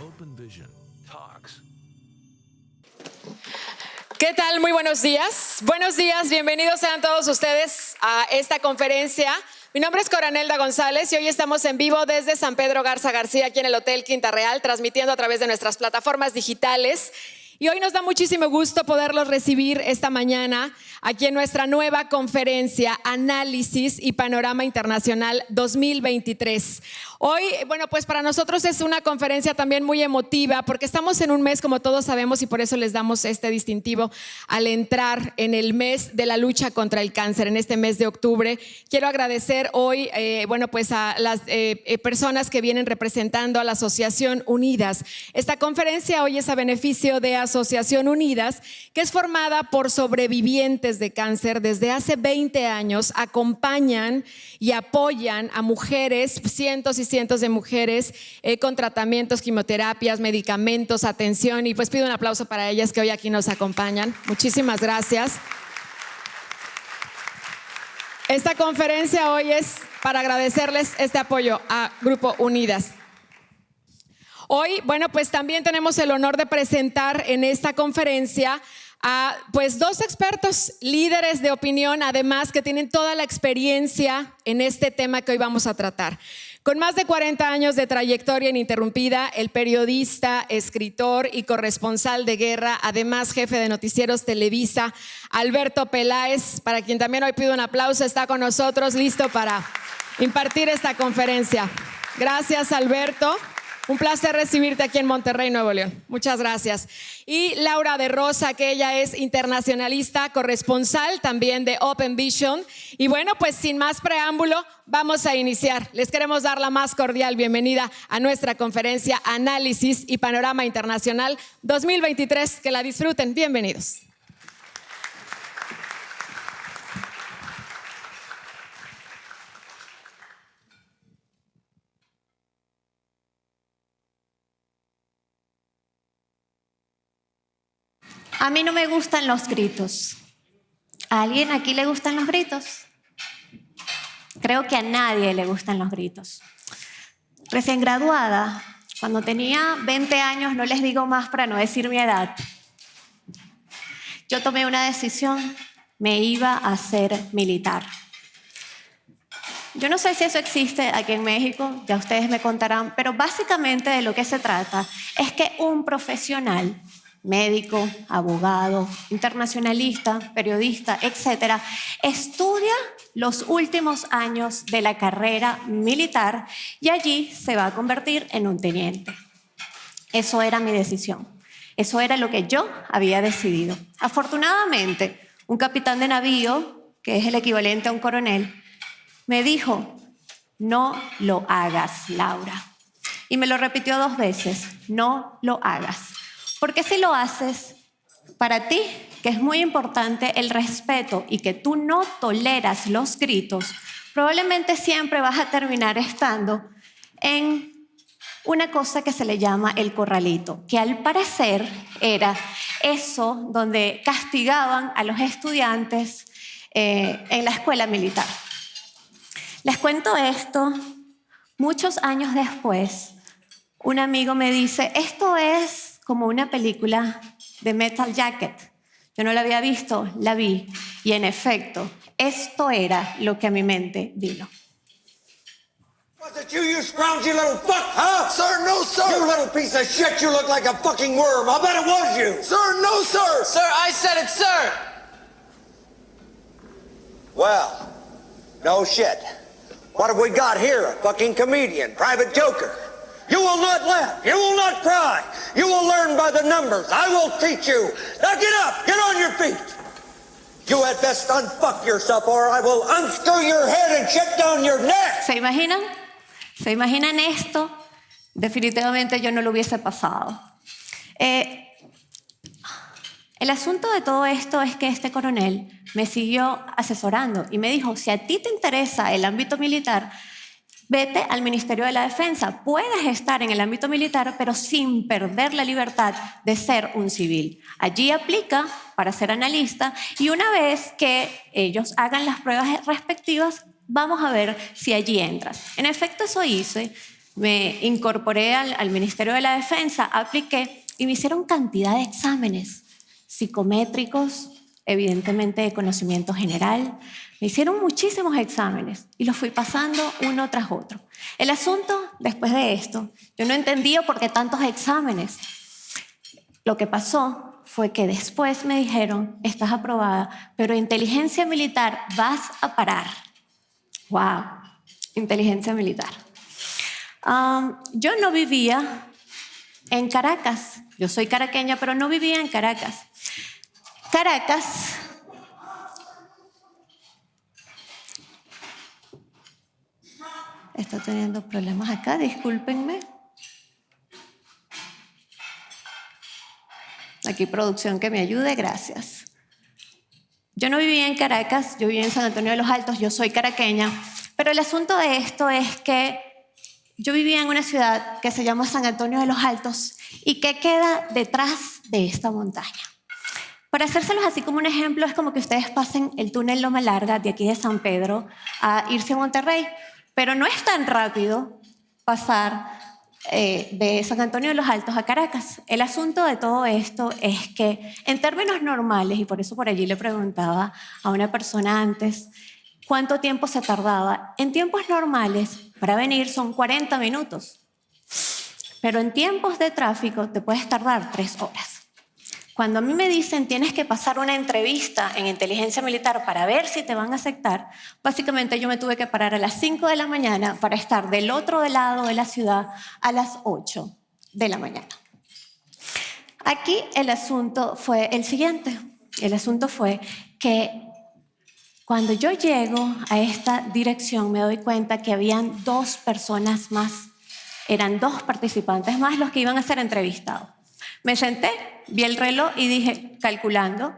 Open Vision Talks. ¿Qué tal? Muy buenos días. Buenos días, bienvenidos sean todos ustedes a esta conferencia. Mi nombre es Coranelda González y hoy estamos en vivo desde San Pedro Garza García, aquí en el Hotel Quinta Real, transmitiendo a través de nuestras plataformas digitales. Y hoy nos da muchísimo gusto poderlos recibir esta mañana aquí en nuestra nueva conferencia Análisis y Panorama Internacional 2023. Hoy, bueno, pues para nosotros es una conferencia también muy emotiva porque estamos en un mes, como todos sabemos, y por eso les damos este distintivo al entrar en el mes de la lucha contra el cáncer, en este mes de octubre. Quiero agradecer hoy, bueno, pues a las personas que vienen representando a la Asociación Unidas. Esta conferencia hoy es a beneficio de Asociación Unidas, que es formada por sobrevivientes de cáncer. Desde hace 20 años acompañan y apoyan a mujeres, cientos y cientos de mujeres con tratamientos, quimioterapias, medicamentos, atención, y pues pido un aplauso para ellas que hoy aquí nos acompañan. Muchísimas gracias. Esta conferencia hoy es para agradecerles este apoyo a Grupo Unidas. Hoy, bueno, pues también tenemos el honor de presentar en esta conferencia a pues dos expertos, líderes de opinión, además que tienen toda la experiencia en este tema que hoy vamos a tratar. Con más de 40 años de trayectoria ininterrumpida, el periodista, escritor y corresponsal de guerra, además jefe de Noticieros Televisa, Alberto Peláez, para quien también hoy pido un aplauso, está con nosotros listo para impartir esta conferencia. Gracias, Alberto. Un placer recibirte aquí en Monterrey, Nuevo León. Muchas gracias. Y Laura de Rosa, que ella es internacionalista, corresponsal también de Open Vision. Y bueno, pues sin más preámbulo, vamos a iniciar. Les queremos dar la más cordial bienvenida a nuestra conferencia Análisis y Panorama Internacional 2023. Que la disfruten. Bienvenidos. A mí no me gustan los gritos. ¿A alguien aquí le gustan los gritos? Creo que a nadie le gustan los gritos. Recién graduada, cuando tenía 20 años, no les digo más para no decir mi edad, yo tomé una decisión, me iba a hacer militar. Yo no sé si eso existe aquí en México, ya ustedes me contarán, pero básicamente de lo que se trata es que un profesional, médico, abogado, internacionalista, periodista, etcétera, estudia los últimos años de la carrera militar y allí se va a convertir en un teniente. Eso era mi decisión. Eso era lo que yo había decidido. Afortunadamente, un capitán de navío, que es el equivalente a un coronel, me dijo: no lo hagas, Laura. Y me lo repitió 2 veces: no lo hagas. Porque si lo haces, para ti, que es muy importante el respeto y que tú no toleras los gritos, probablemente siempre vas a terminar estando en una cosa que se le llama el corralito, que al parecer era eso donde castigaban a los estudiantes en la escuela militar. Les cuento esto, muchos años después, un amigo me dice: esto es como una película de Metal Jacket. Yo no la había visto, la vi. Y en efecto, esto era lo que a mi mente vino. Was it you, you scroungy little fuck, huh? Sir, no, sir. You little piece of shit, you look like a fucking worm. I bet it was you. Sir, no, sir. Sir, I said it, sir. Well, no shit. What have we got here? A fucking comedian, private joker. You will not laugh. You will not cry. You will learn by the numbers. I will teach you. Now get up. Get on your feet. You had best unfuck yourself or I will unscrew your head and shut down your neck. ¿Se imaginan? ¿Se imaginan esto? Definitivamente yo no lo hubiese pasado. El asunto de todo esto es que este coronel me siguió asesorando y me dijo: si a ti te interesa el ámbito militar, vete al Ministerio de la Defensa. Puedes estar en el ámbito militar, pero sin perder la libertad de ser un civil. Allí aplica para ser analista y una vez que ellos hagan las pruebas respectivas, vamos a ver si allí entras. En efecto, eso hice. me incorporé al Ministerio de la Defensa, apliqué y me hicieron cantidad de exámenes psicométricos, evidentemente de conocimiento general. Me hicieron muchísimos exámenes y los fui pasando uno tras otro. El asunto, después de esto, yo no entendía por qué tantos exámenes. Lo que pasó fue que después me dijeron, estás aprobada, pero inteligencia militar vas a parar. ¡Wow! Inteligencia militar. Yo no vivía en Caracas. Yo soy caraqueña, pero no vivía en Caracas. Caracas está teniendo problemas acá, discúlpenme. Aquí producción que me ayude, gracias. Yo no vivía en Caracas, yo vivía en San Antonio de los Altos, yo soy caraqueña, pero el asunto de esto es que yo vivía en una ciudad que se llama San Antonio de los Altos y que queda detrás de esta montaña. Para hacérselos así como un ejemplo, es como que ustedes pasen el túnel Loma Larga de aquí de San Pedro a irse a Monterrey, pero no es tan rápido pasar de San Antonio de los Altos a Caracas. El asunto de todo esto es que en términos normales, y por eso por allí le preguntaba a una persona antes, ¿cuánto tiempo se tardaba? En tiempos normales, para venir son 40 minutos, pero en tiempos de tráfico te puedes tardar 3 horas. Cuando a mí me dicen tienes que pasar una entrevista en inteligencia militar para ver si te van a aceptar, básicamente yo me tuve que parar a las 5 de la mañana para estar del otro lado de la ciudad a las 8 de la mañana. Aquí el asunto fue el siguiente. El asunto fue que cuando yo llego a esta dirección me doy cuenta que habían 2 personas más. Eran 2 participantes más los que iban a ser entrevistados. Me senté, vi el reloj y dije, calculando,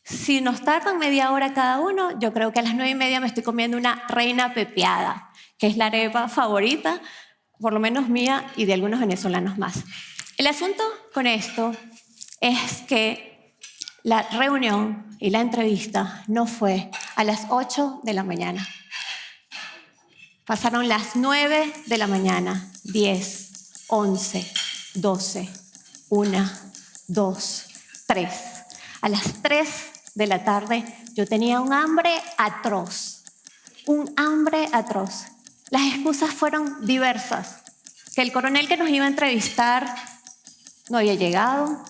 si nos tardan media hora cada uno, yo creo que a las 9:30 me estoy comiendo una reina pepiada, que es la arepa favorita, por lo menos mía y de algunos venezolanos más. El asunto con esto es que la reunión y la entrevista no fue a las 8 de la mañana. Pasaron las 9 de la mañana, 10, 11, 12, 1, 2, 3. A las 3 de la tarde yo tenía un hambre atroz. Un hambre atroz. Las excusas fueron diversas. Que el coronel que nos iba a entrevistar no había llegado.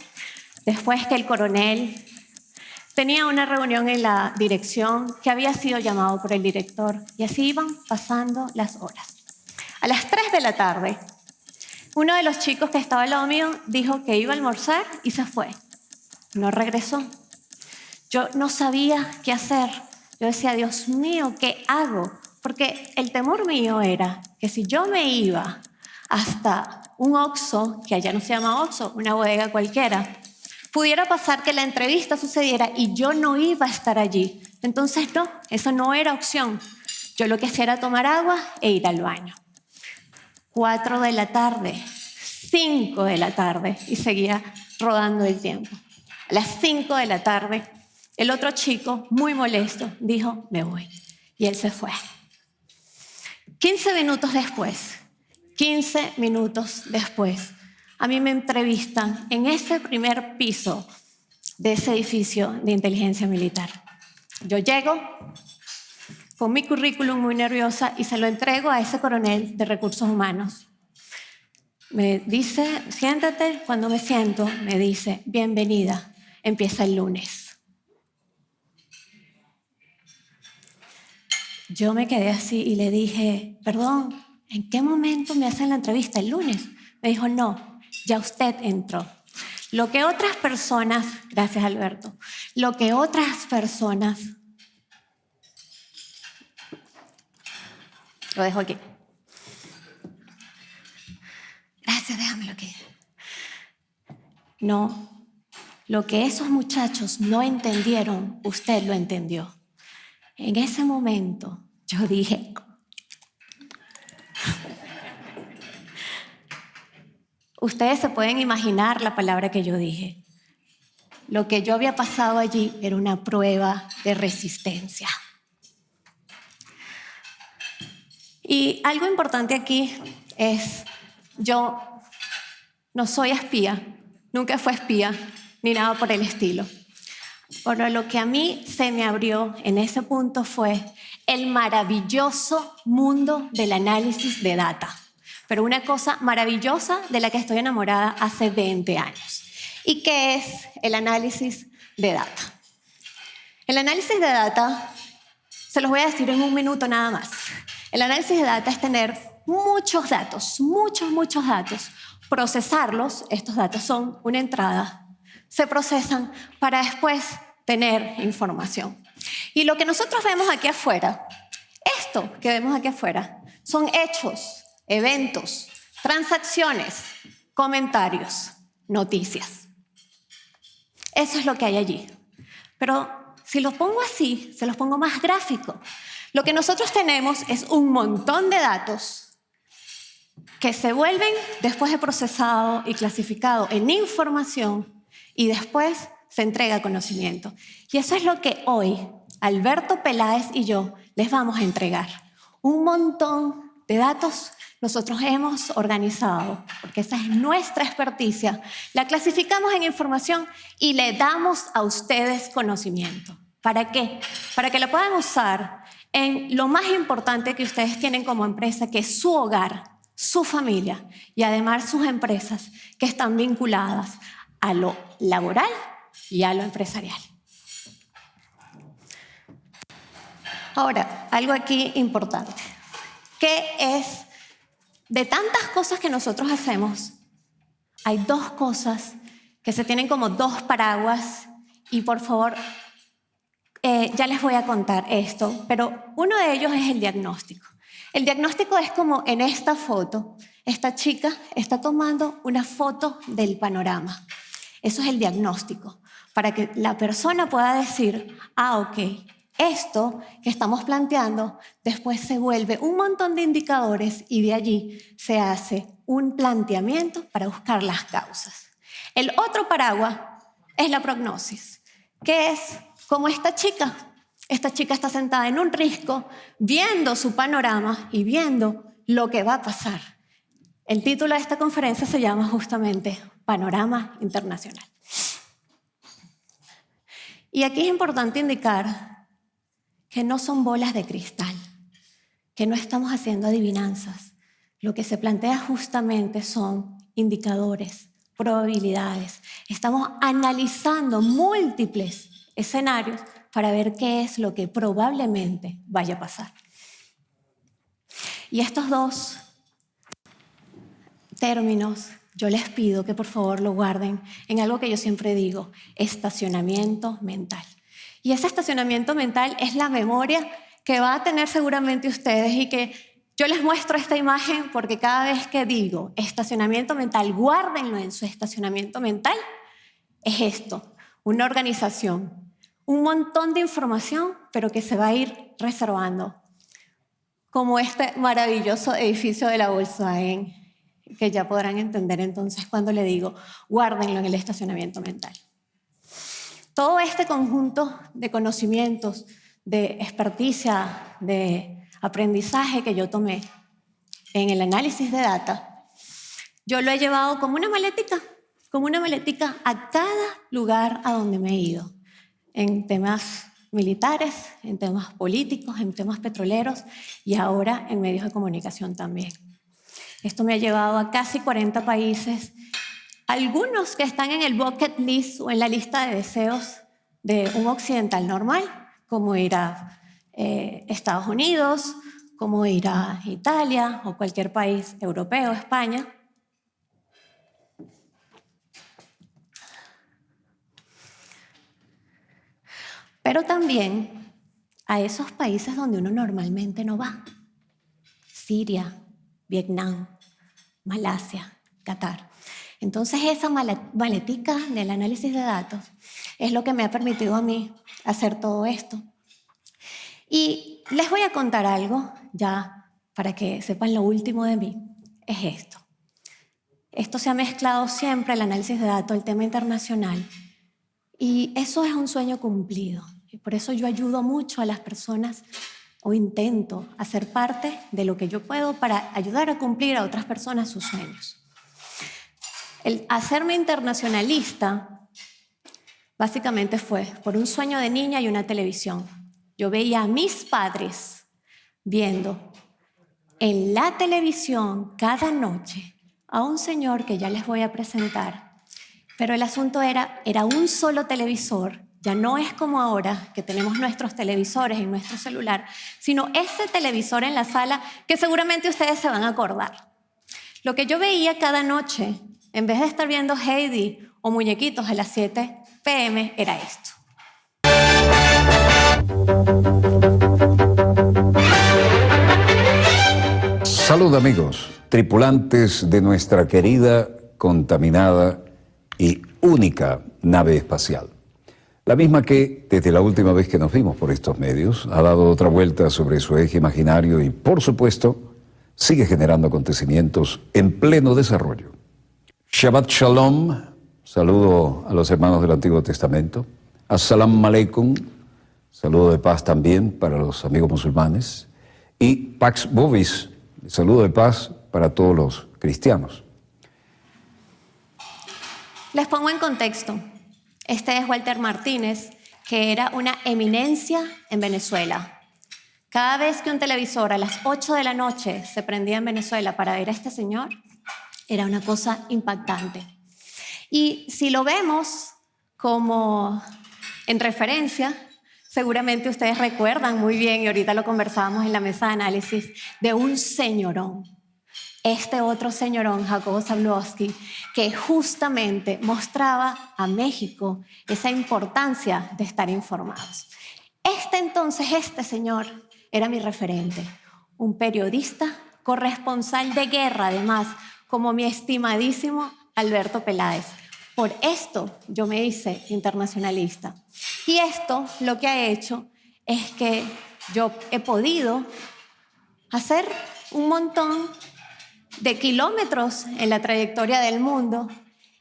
Después que el coronel tenía una reunión en la dirección que había sido llamado por el director. Y así iban pasando las horas. A las 3 de la tarde, uno de los chicos que estaba al lado mío dijo que iba a almorzar y se fue. No regresó. Yo no sabía qué hacer. Yo decía, Dios mío, ¿qué hago? Porque el temor mío era que si yo me iba hasta un Oxxo, que allá no se llama Oxxo, una bodega cualquiera, pudiera pasar que la entrevista sucediera y yo no iba a estar allí. Entonces no, eso no era opción. Yo lo que hacía era tomar agua e ir al baño. 4 de la tarde, 5 de la tarde y seguía rodando el tiempo. A las 5 de la tarde, el otro chico, muy molesto, dijo, me voy. Y él se fue. 15 minutos después, a mí me entrevistan en ese primer piso de ese edificio de inteligencia militar. Yo llego con mi currículum muy nerviosa y se lo entrego a ese coronel de recursos humanos. Me dice, siéntate. Cuando me siento, me dice, bienvenida, empieza el lunes. Yo me quedé así y le dije, perdón, ¿en qué momento me hacen la entrevista? ¿El lunes? Me dijo, no, ya usted entró. Lo que otras personas, gracias Alberto, lo que otras personas, lo dejo aquí. Gracias, déjamelo aquí. No, lo que esos muchachos no entendieron, usted lo entendió. En ese momento yo dije, ustedes se pueden imaginar la palabra que yo dije. Lo que yo había pasado allí era una prueba de resistencia. Y algo importante aquí yo no soy espía, nunca fui espía, ni nada por el estilo. Pero lo que a mí se me abrió en ese punto fue el maravilloso mundo del análisis de data. Pero una cosa maravillosa de la que estoy enamorada hace 20 años. ¿Y qué es el análisis de data? El análisis de data, se los voy a decir en un minuto nada más. El análisis de data es tener muchos datos, muchos datos, procesarlos, estos datos son una entrada, se procesan para después tener información. Y lo que nosotros vemos aquí afuera, esto que vemos aquí afuera, son hechos, eventos, transacciones, comentarios, noticias. Eso es lo que hay allí. Pero si lo pongo así, se los pongo más gráfico. Lo que nosotros tenemos es un montón de datos que se vuelven, después de procesado y clasificado, en información y después se entrega conocimiento. Y eso es lo que hoy Alberto Peláez y yo les vamos a entregar. Un montón de datos nosotros hemos organizado, porque esa es nuestra experticia, la clasificamos en información y le damos a ustedes conocimiento. ¿Para qué? Para que lo puedan usar en lo más importante que ustedes tienen como empresa, que es su hogar, su familia y además sus empresas que están vinculadas a lo laboral y a lo empresarial. Ahora, algo aquí importante. ¿Qué es? De tantas cosas que nosotros hacemos, hay dos cosas que se tienen como dos paraguas y por favor, ya les voy a contar esto, pero uno de ellos es el diagnóstico. El diagnóstico es como en esta foto, esta chica está tomando una foto del panorama. Eso es el diagnóstico, para que la persona pueda decir, ok, esto que estamos planteando después se vuelve un montón de indicadores y de allí se hace un planteamiento para buscar las causas. El otro paraguas es la prognosis, que es como esta chica. Esta chica está sentada en un risco, viendo su panorama y viendo lo que va a pasar. El título de esta conferencia se llama justamente Panorama Internacional. Y aquí es importante indicar que no son bolas de cristal, que no estamos haciendo adivinanzas. Lo que se plantea justamente son indicadores, probabilidades. Estamos analizando múltiples escenarios para ver qué es lo que probablemente vaya a pasar. Y estos dos términos, yo les pido que por favor lo guarden en algo que yo siempre digo, estacionamiento mental. Y ese estacionamiento mental es la memoria que va a tener seguramente ustedes y que yo les muestro esta imagen porque cada vez que digo estacionamiento mental, guárdenlo en su estacionamiento mental, es esto, una organización, un montón de información, pero que se va a ir reservando, como este maravilloso edificio de la Volkswagen, que ya podrán entender entonces cuando le digo, guárdenlo en el estacionamiento mental. Todo este conjunto de conocimientos, de experticia, de aprendizaje que yo tomé en el análisis de data, yo lo he llevado como una maletica a cada lugar a donde me he ido, en temas militares, en temas políticos, en temas petroleros y ahora en medios de comunicación también. Esto me ha llevado a casi 40 países, algunos que están en el bucket list o en la lista de deseos de un occidental normal, como ir a Estados Unidos, como ir a Italia o cualquier país europeo, España. Pero también a esos países donde uno normalmente no va. Siria, Vietnam, Malasia, Qatar. Entonces esa maletica del análisis de datos es lo que me ha permitido a mí hacer todo esto. Y les voy a contar algo, ya para que sepan lo último de mí, es esto. Esto se ha mezclado siempre, el análisis de datos, el tema internacional, y eso es un sueño cumplido. Y por eso yo ayudo mucho a las personas o intento hacer parte de lo que yo puedo para ayudar a cumplir a otras personas sus sueños. El hacerme internacionalista básicamente fue por un sueño de niña y una televisión. Yo veía a mis padres viendo en la televisión cada noche a un señor que ya les voy a presentar. Pero el asunto era un solo televisor. Ya no es como ahora que tenemos nuestros televisores en nuestro celular, sino ese televisor en la sala que seguramente ustedes se van a acordar. Lo que yo veía cada noche, en vez de estar viendo Heidi o muñequitos a las 7 p.m., era esto. Salud amigos, tripulantes de nuestra querida, contaminada y única nave espacial. La misma que, desde la última vez que nos vimos por estos medios, ha dado otra vuelta sobre su eje imaginario y, por supuesto, sigue generando acontecimientos en pleno desarrollo. Shabbat Shalom, saludo a los hermanos del Antiguo Testamento. Assalamu alaikum, saludo de paz también para los amigos musulmanes. Y Pax Bovis, saludo de paz para todos los cristianos. Les pongo en contexto. Este es Walter Martínez, que era una eminencia en Venezuela. Cada vez que un televisor a las 8 de la noche se prendía en Venezuela para ver a este señor, era una cosa impactante. Y si lo vemos como en referencia, seguramente ustedes recuerdan muy bien, y ahorita lo conversábamos en la mesa de análisis, de un señorón. Este otro señorón, Jacobo Zabludovsky, que justamente mostraba a México esa importancia de estar informados. Este señor era mi referente, un periodista corresponsal de guerra, además, como mi estimadísimo Alberto Peláez. Por esto yo me hice internacionalista. Y esto lo que ha hecho es que yo he podido hacer un montón de kilómetros en la trayectoria del mundo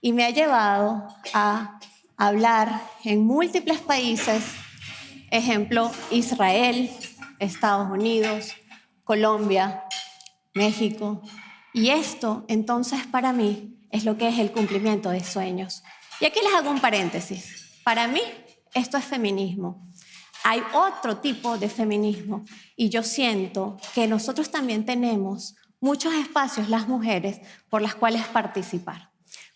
y me ha llevado a hablar en múltiples países, ejemplo, Israel, Estados Unidos, Colombia, México. Y esto, entonces, para mí, es lo que es el cumplimiento de sueños. Y aquí les hago un paréntesis. Para mí, esto es feminismo. Hay otro tipo de feminismo y yo siento que nosotros también tenemos muchos espacios, las mujeres, por las cuales participar.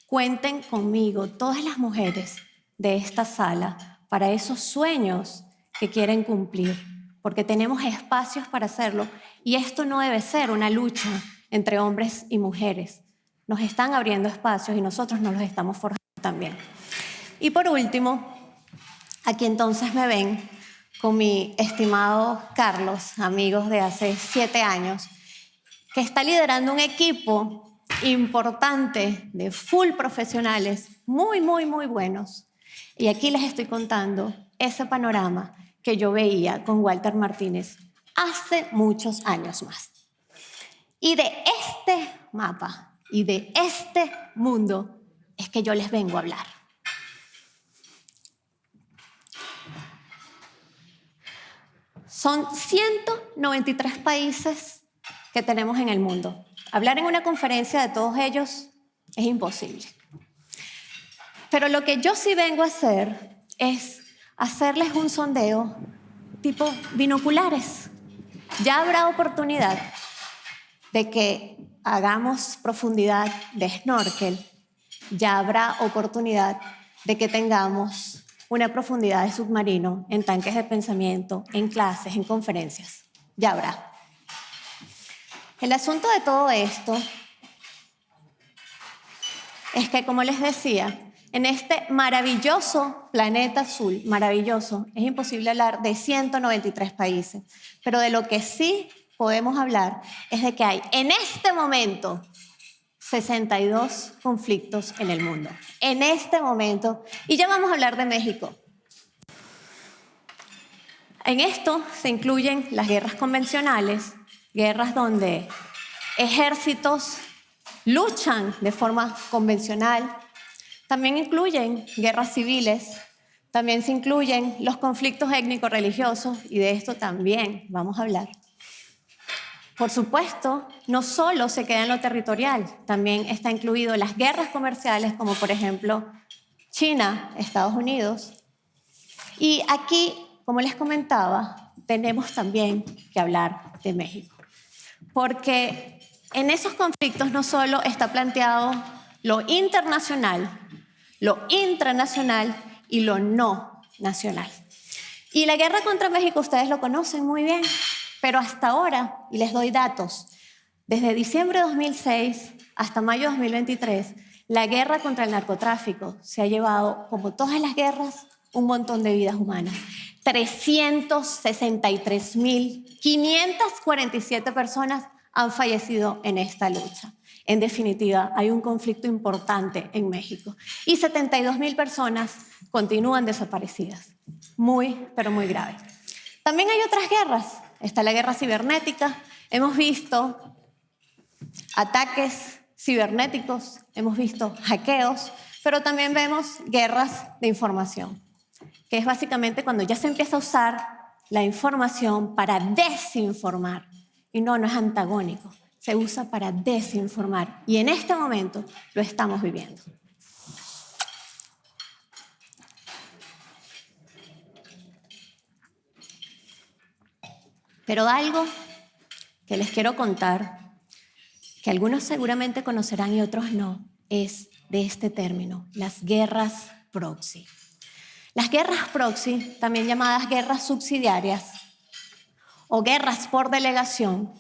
Cuenten conmigo, todas las mujeres de esta sala, para esos sueños que quieren cumplir, porque tenemos espacios para hacerlo y esto no debe ser una lucha entre hombres y mujeres. Nos están abriendo espacios y nosotros nos los estamos forjando también. Y por último, aquí entonces me ven con mi estimado Carlos, amigos de hace 7 años, que está liderando un equipo importante de full profesionales, muy buenos. Y aquí les estoy contando ese panorama que yo veía con Walter Martínez hace muchos años más. Y de este mapa y de este mundo es que yo les vengo a hablar. Son 193 países que tenemos en el mundo. Hablar en una conferencia de todos ellos es imposible. Pero lo que yo sí vengo a hacer es hacerles un sondeo tipo binoculares. Ya habrá oportunidad de que hagamos profundidad de snorkel, ya habrá oportunidad de que tengamos una profundidad de submarino en tanques de pensamiento, en clases, en conferencias. Ya habrá. El asunto de todo esto es que, como les decía, en este maravilloso planeta azul, maravilloso, es imposible hablar de 193 países, pero de lo que sí podemos hablar es de que hay en este momento 62 conflictos en el mundo. En este momento, y ya vamos a hablar de México. En esto se incluyen las guerras convencionales, guerras donde ejércitos luchan de forma convencional. También incluyen guerras civiles, también se incluyen los conflictos étnico-religiosos y de esto también vamos a hablar. Por supuesto, no solo se queda en lo territorial, también está incluido las guerras comerciales, como por ejemplo China, Estados Unidos. Y aquí, como les comentaba, tenemos también que hablar de México, porque en esos conflictos no solo está planteado lo internacional, lo intranacional y lo no nacional. Y la guerra contra México ustedes lo conocen muy bien, pero hasta ahora, y les doy datos, desde diciembre de 2006 hasta mayo de 2023, la guerra contra el narcotráfico se ha llevado, como todas las guerras, un montón de vidas humanas. 363.547 personas han fallecido en esta lucha. En definitiva, hay un conflicto importante en México y 72.000 personas continúan desaparecidas. Muy, pero muy grave. También hay otras guerras. Está la guerra cibernética. Hemos visto ataques cibernéticos, hemos visto hackeos, pero también vemos guerras de información, que es básicamente cuando ya se empieza a usar la información para desinformar. Y no es antagónico, se usa para desinformar. Y en este momento lo estamos viviendo. Pero algo que les quiero contar, que algunos seguramente conocerán y otros no, es de este término, las guerras proxy. Las guerras proxy, también llamadas guerras subsidiarias o guerras por delegación,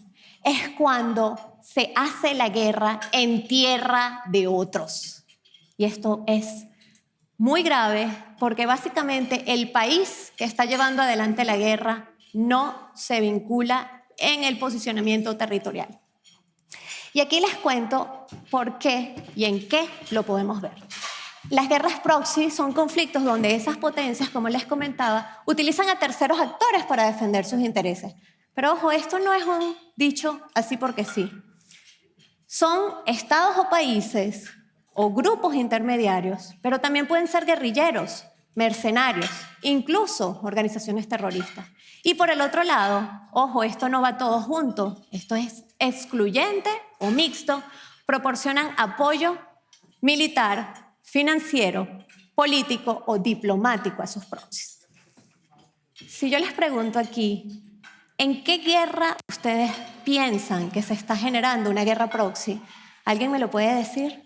es cuando se hace la guerra en tierra de otros. Y esto es muy grave porque básicamente el país que está llevando adelante la guerra no se vincula en el posicionamiento territorial. Y aquí les cuento por qué y en qué lo podemos ver. Las guerras proxy son conflictos donde esas potencias, como les comentaba, utilizan a terceros actores para defender sus intereses. Pero ojo, esto no es un dicho así porque sí. Son estados o países o grupos intermediarios, pero también pueden ser guerrilleros, mercenarios, incluso organizaciones terroristas. Y por el otro lado, ojo, esto no va todo junto, esto es excluyente o mixto, proporcionan apoyo militar, financiero, político o diplomático a sus proxies. Si yo les pregunto aquí, ¿en qué guerra ustedes piensan que se está generando una guerra proxy? ¿Alguien me lo puede decir?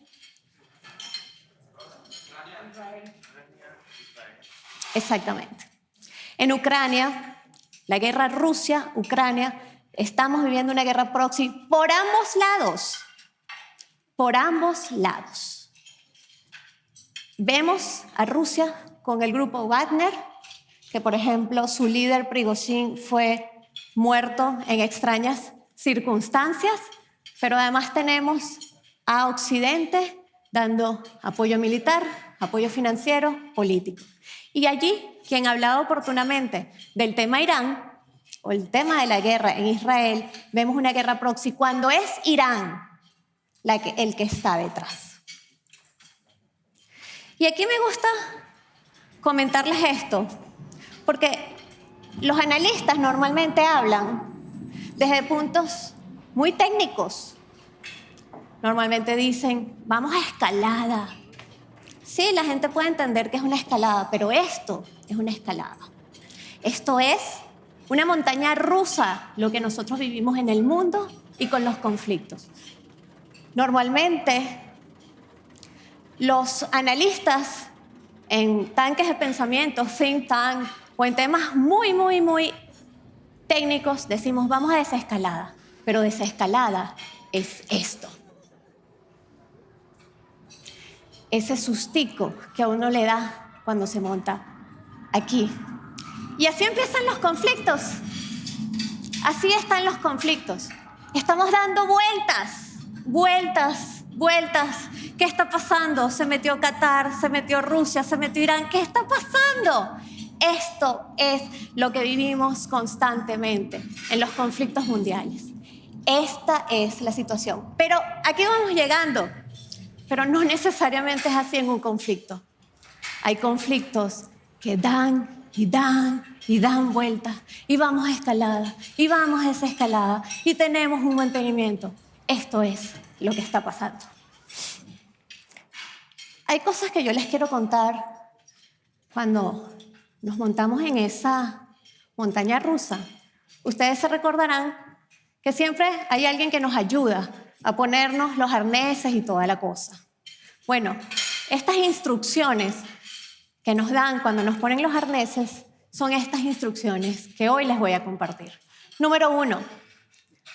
Exactamente. En Ucrania, la guerra Rusia-Ucrania, estamos viviendo una guerra proxy por ambos lados. Por ambos lados. Vemos a Rusia con el grupo Wagner, que por ejemplo su líder Prigozhin fue muerto en extrañas circunstancias, pero además tenemos a Occidente dando apoyo militar, apoyo financiero, político. Y allí, quien hablaba oportunamente del tema Irán, o el tema de la guerra en Israel, vemos una guerra proxy cuando es Irán el que está detrás. Y aquí me gusta comentarles esto, porque los analistas normalmente hablan desde puntos muy técnicos. Normalmente dicen, vamos a escalada. Sí, la gente puede entender que es una escalada, pero esto es una escalada. Esto es una montaña rusa, lo que nosotros vivimos en el mundo y con los conflictos. Normalmente, los analistas en tanques de pensamiento, think tank, o en temas muy técnicos, decimos, vamos a desescalada. Pero desescalada es esto. Ese sustico que a uno le da cuando se monta aquí. Y así empiezan los conflictos. Así están los conflictos. Estamos dando vueltas. ¿Qué está pasando? Se metió Qatar, se metió Rusia, se metió Irán. ¿Qué está pasando? Esto es lo que vivimos constantemente en los conflictos mundiales. Esta es la situación. Pero aquí vamos llegando. Pero no necesariamente es así en un conflicto. Hay conflictos que dan y dan y dan vueltas, y vamos a escalada, y vamos a desescalada, y tenemos un mantenimiento. Esto es lo que está pasando. Hay cosas que yo les quiero contar cuando nos montamos en esa montaña rusa. Ustedes se recordarán que siempre hay alguien que nos ayuda a ponernos los arneses y toda la cosa. Bueno, estas instrucciones que nos dan cuando nos ponen los arneses son estas instrucciones que hoy les voy a compartir. Número 1,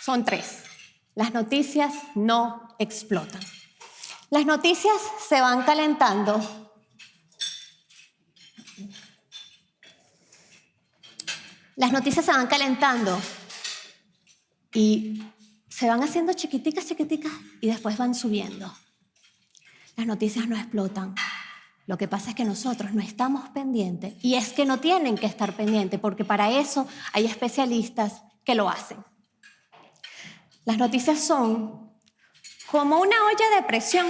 son 3. Las noticias no explotan. Las noticias se van calentando. Las noticias se van calentando y se van haciendo chiquiticas, chiquiticas y después van subiendo. Las noticias no explotan. Lo que pasa es que nosotros no estamos pendientes y es que no tienen que estar pendientes porque para eso hay especialistas que lo hacen. Las noticias son como una olla de presión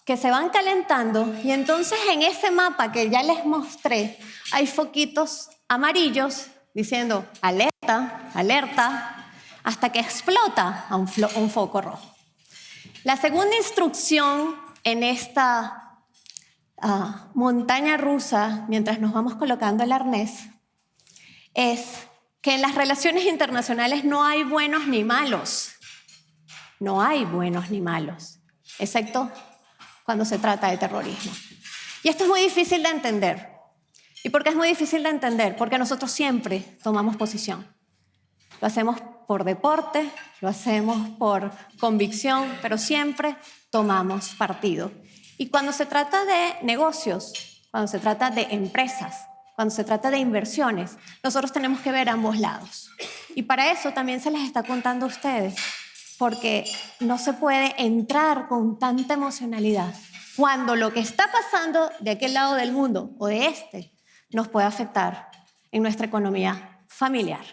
que se van calentando y entonces en ese mapa que ya les mostré hay foquitos amarillos diciendo alerta, alerta, hasta que explota a un foco rojo. La segunda instrucción en esta montaña rusa, mientras nos vamos colocando el arnés, es que en las relaciones internacionales no hay buenos ni malos. No hay buenos ni malos, excepto cuando se trata de terrorismo. Y esto es muy difícil de entender. ¿Y por qué es muy difícil de entender? Porque nosotros siempre tomamos posición. Lo hacemos por deporte, lo hacemos por convicción, pero siempre tomamos partido. Y cuando se trata de negocios, cuando se trata de empresas, cuando se trata de inversiones, nosotros tenemos que ver ambos lados. Y para eso también se les está contando a ustedes, porque no se puede entrar con tanta emocionalidad cuando lo que está pasando de aquel lado del mundo o de este nos puede afectar en nuestra economía familiar.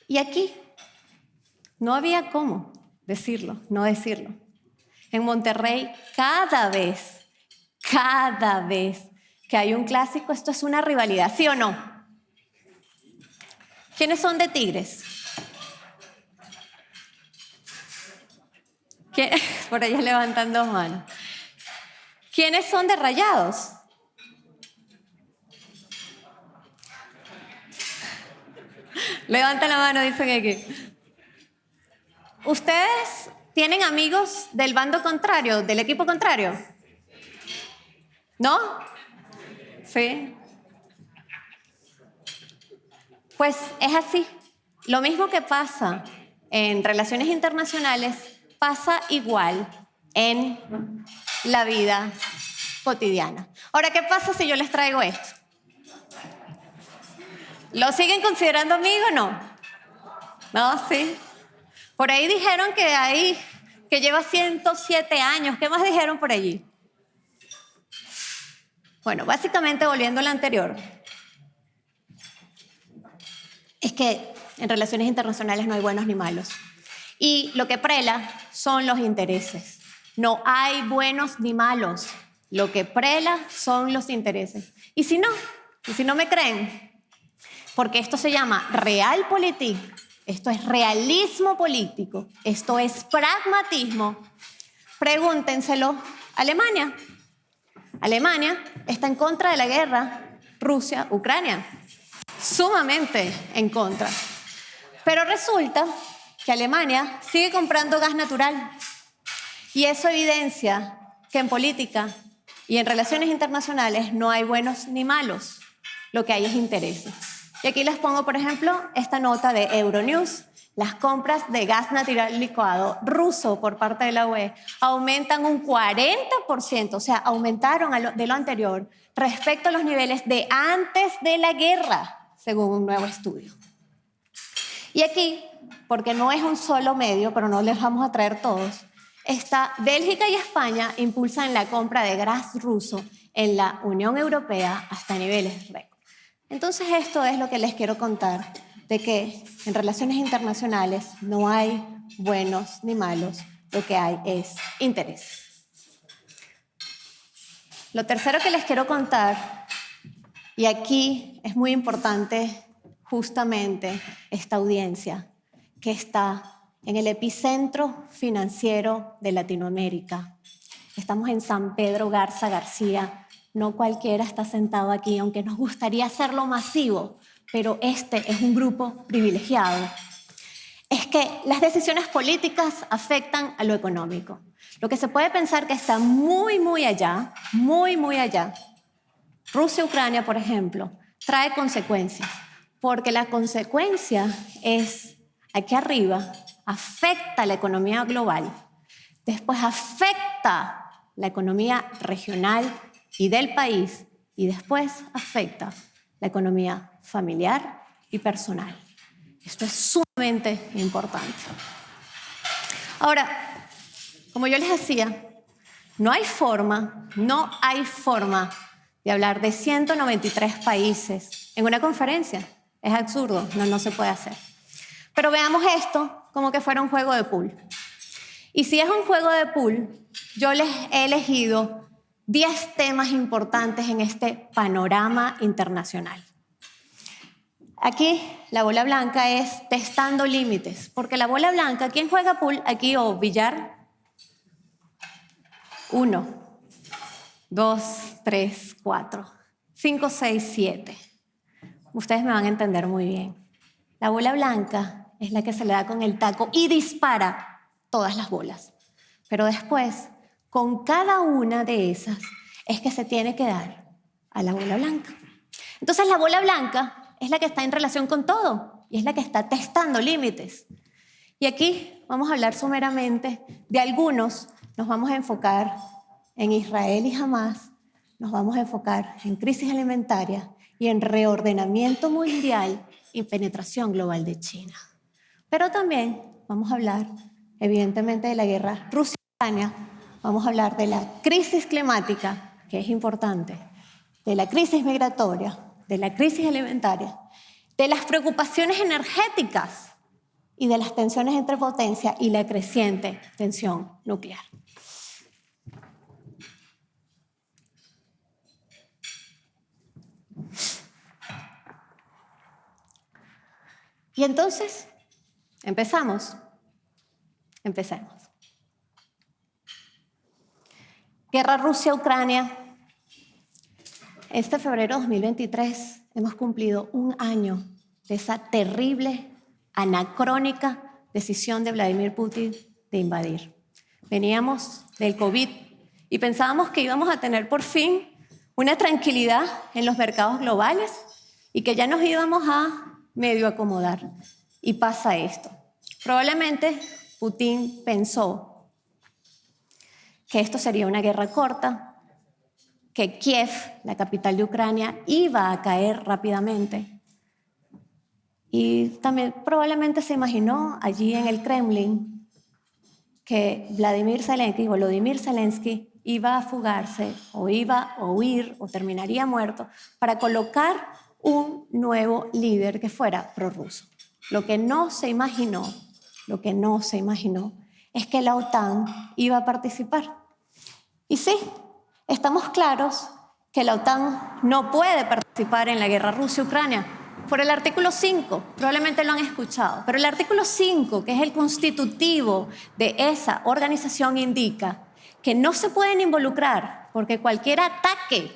Y aquí no había cómo decirlo, no decirlo. En Monterrey, cada vez que hay un clásico, esto es una rivalidad, ¿sí o no? ¿Quiénes son de Tigres? Por allá levantando manos. ¿Quiénes son de Rayados? Levanta la mano, dicen aquí. ¿Ustedes tienen amigos del bando contrario, del equipo contrario? ¿No? Sí. Pues es así. Lo mismo que pasa en relaciones internacionales, pasa igual en la vida cotidiana. Ahora, ¿qué pasa si yo les traigo esto? ¿Lo siguen considerando amigo o no? No, sí. Por ahí dijeron que lleva 107 años. ¿Qué más dijeron por allí? Bueno, básicamente, volviendo a lo anterior, es que en relaciones internacionales no hay buenos ni malos. Y lo que prela son los intereses. No hay buenos ni malos. Lo que prela son los intereses. Y si no me creen, porque esto se llama realpolitik, esto es realismo político, esto es pragmatismo, pregúntenselo a Alemania. Alemania está en contra de la guerra Rusia-Ucrania, sumamente en contra. Pero resulta que Alemania sigue comprando gas natural y eso evidencia que en política y en relaciones internacionales no hay buenos ni malos, lo que hay es intereses. Y aquí les pongo, por ejemplo, esta nota de Euronews. Las compras de gas natural licuado ruso por parte de la UE aumentan un 40%, o sea, aumentaron de lo anterior respecto a los niveles de antes de la guerra, según un nuevo estudio. Y aquí, porque no es un solo medio, pero no les vamos a traer todos, Bélgica y España impulsan la compra de gas ruso en la Unión Europea hasta niveles récord. Entonces esto es lo que les quiero contar, de que en relaciones internacionales no hay buenos ni malos, lo que hay es interés. Lo tercero que les quiero contar, y aquí es muy importante justamente esta audiencia que está en el epicentro financiero de Latinoamérica. Estamos en San Pedro Garza García. No cualquiera está sentado aquí, aunque nos gustaría hacerlo masivo, pero este es un grupo privilegiado. Es que las decisiones políticas afectan a lo económico. Lo que se puede pensar que está muy, muy allá, Rusia-Ucrania, por ejemplo, trae consecuencias, porque la consecuencia es, aquí arriba, afecta la economía global, después afecta la economía regional y del país, y después afecta la economía familiar y personal. Esto es sumamente importante. Ahora, como yo les decía, no hay forma de hablar de 193 países en una conferencia. Es absurdo, no se puede hacer. Pero veamos esto como que fuera un juego de pool. Y si es un juego de pool, yo les he elegido 10 temas importantes en este panorama internacional. Aquí la bola blanca es testando límites, porque la bola blanca, ¿quién juega pool aquí o billar? 1, 2, 3, 4, 5, 6, 7. Ustedes me van a entender muy bien. La bola blanca es la que se le da con el taco y dispara todas las bolas. Pero después, con cada una de esas, es que se tiene que dar a la bola blanca. Entonces la bola blanca es la que está en relación con todo y es la que está testando límites. Y aquí vamos a hablar someramente de algunos. Nos vamos a enfocar en Israel y Hamás, nos vamos a enfocar en crisis alimentaria y en reordenamiento mundial y penetración global de China. Pero también vamos a hablar, evidentemente, de la guerra Rusia-Ucrania, vamos a hablar de la crisis climática, que es importante, de la crisis migratoria, de la crisis alimentaria, de las preocupaciones energéticas y de las tensiones entre potencias y la creciente tensión nuclear. Y entonces, empecemos. Guerra Rusia-Ucrania. Este febrero de 2023 hemos cumplido un año de esa terrible, anacrónica decisión de Vladimir Putin de invadir. Veníamos del COVID y pensábamos que íbamos a tener por fin una tranquilidad en los mercados globales y que ya nos íbamos a medio acomodar. Y pasa esto. Probablemente Putin pensó que esto sería una guerra corta, que Kiev, la capital de Ucrania, iba a caer rápidamente. Y también probablemente se imaginó allí en el Kremlin que Volodymyr Zelensky iba a fugarse o iba a huir o terminaría muerto para colocar un nuevo líder que fuera prorruso. Lo que no se imaginó es que la OTAN iba a participar. Y sí, estamos claros que la OTAN no puede participar en la guerra Rusia-Ucrania por el artículo 5, probablemente lo han escuchado, pero el artículo 5, que es el constitutivo de esa organización, indica que no se pueden involucrar porque cualquier ataque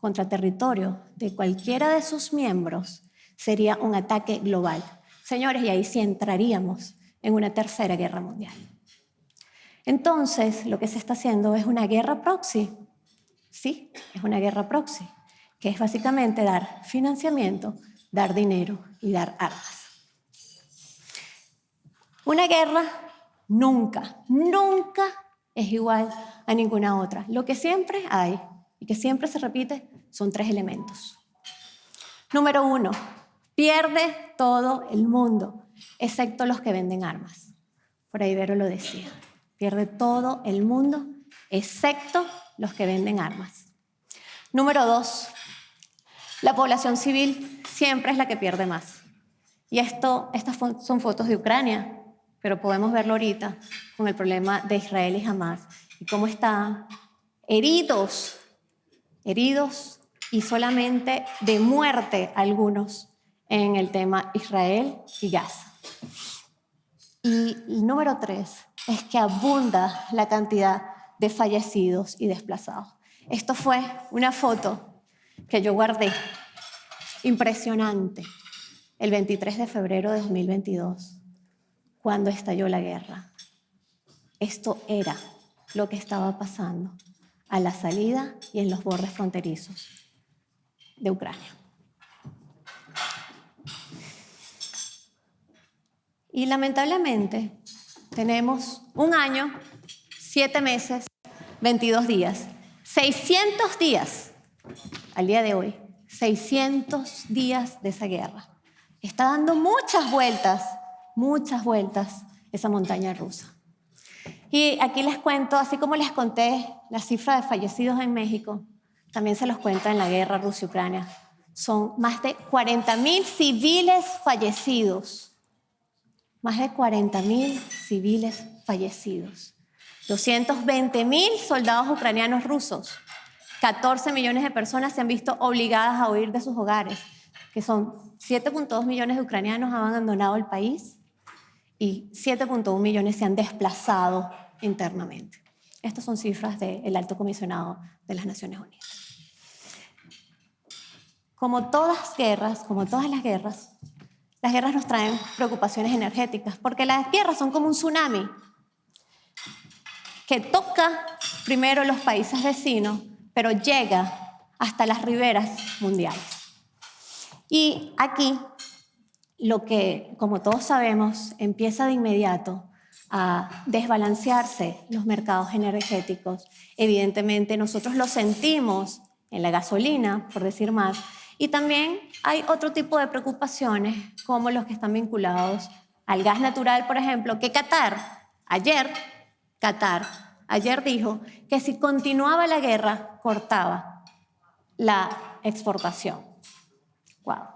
contra territorio de cualquiera de sus miembros sería un ataque global. Señores, y ahí sí entraríamos en una tercera guerra mundial. Entonces, lo que se está haciendo es una guerra proxy. Sí, es una guerra proxy, que es básicamente dar financiamiento, dar dinero y dar armas. Una guerra nunca es igual a ninguna otra. Lo que siempre hay y que siempre se repite son 3 elementos. Número 1, pierde todo el mundo, excepto los que venden armas. Por ahí Vero lo decía. Pierde todo el mundo, excepto los que venden armas. Número 2, la población civil siempre es la que pierde más. Y estas son fotos de Ucrania, pero podemos verlo ahorita con el problema de Israel y Hamás y cómo están heridos heridos y solamente de muerte algunos en el tema Israel y Gaza. Y el número 3 es que abunda la cantidad de fallecidos y desplazados. Esto fue una foto que yo guardé, impresionante, el 23 de febrero de 2022, cuando estalló la guerra. Esto era lo que estaba pasando a la salida y en los bordes fronterizos de Ucrania. Y lamentablemente tenemos 1 año, 7 meses, 22 días, 600 días al día de hoy, 600 días de esa guerra. Está dando muchas vueltas esa montaña rusa. Y aquí les cuento, así como les conté la cifra de fallecidos en México, también se los cuento en la guerra Rusia-Ucrania. Son más de 40.000 civiles fallecidos. Más de 40.000 civiles fallecidos. 220.000 soldados ucranianos rusos. 14 millones de personas se han visto obligadas a huir de sus hogares, que son 7.2 millones de ucranianos han abandonado el país y 7.1 millones se han desplazado internamente. Estas son cifras del Alto Comisionado de las Naciones Unidas. Como todas las guerras nos traen preocupaciones energéticas, porque las guerras son como un tsunami que toca primero los países vecinos, pero llega hasta las riberas mundiales. Y aquí, lo que, como todos sabemos, empieza de inmediato a desbalancearse los mercados energéticos. Evidentemente, nosotros lo sentimos en la gasolina, por decir más, y también hay otro tipo de preocupaciones, como los que están vinculados al gas natural, por ejemplo, que Qatar ayer dijo que si continuaba la guerra, cortaba la exportación. Wow.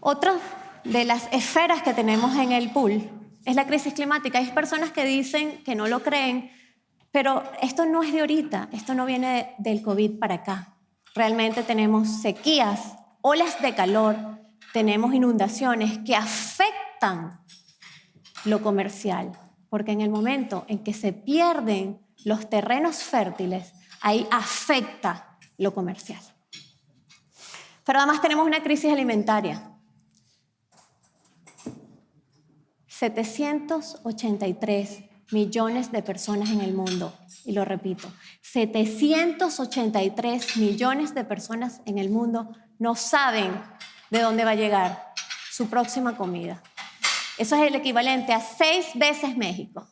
Otra de las esferas que tenemos en el pool es la crisis climática. Hay personas que dicen que no lo creen, pero esto no es de ahorita, esto no viene del COVID para acá. Realmente tenemos sequías, olas de calor, tenemos inundaciones que afectan lo comercial, porque en el momento en que se pierden los terrenos fértiles, ahí afecta lo comercial. Pero además tenemos una crisis alimentaria. 783 millones de personas en el mundo, y lo repito, 783 millones de personas en el mundo no saben de dónde va a llegar su próxima comida. Eso es el equivalente a 6 veces México.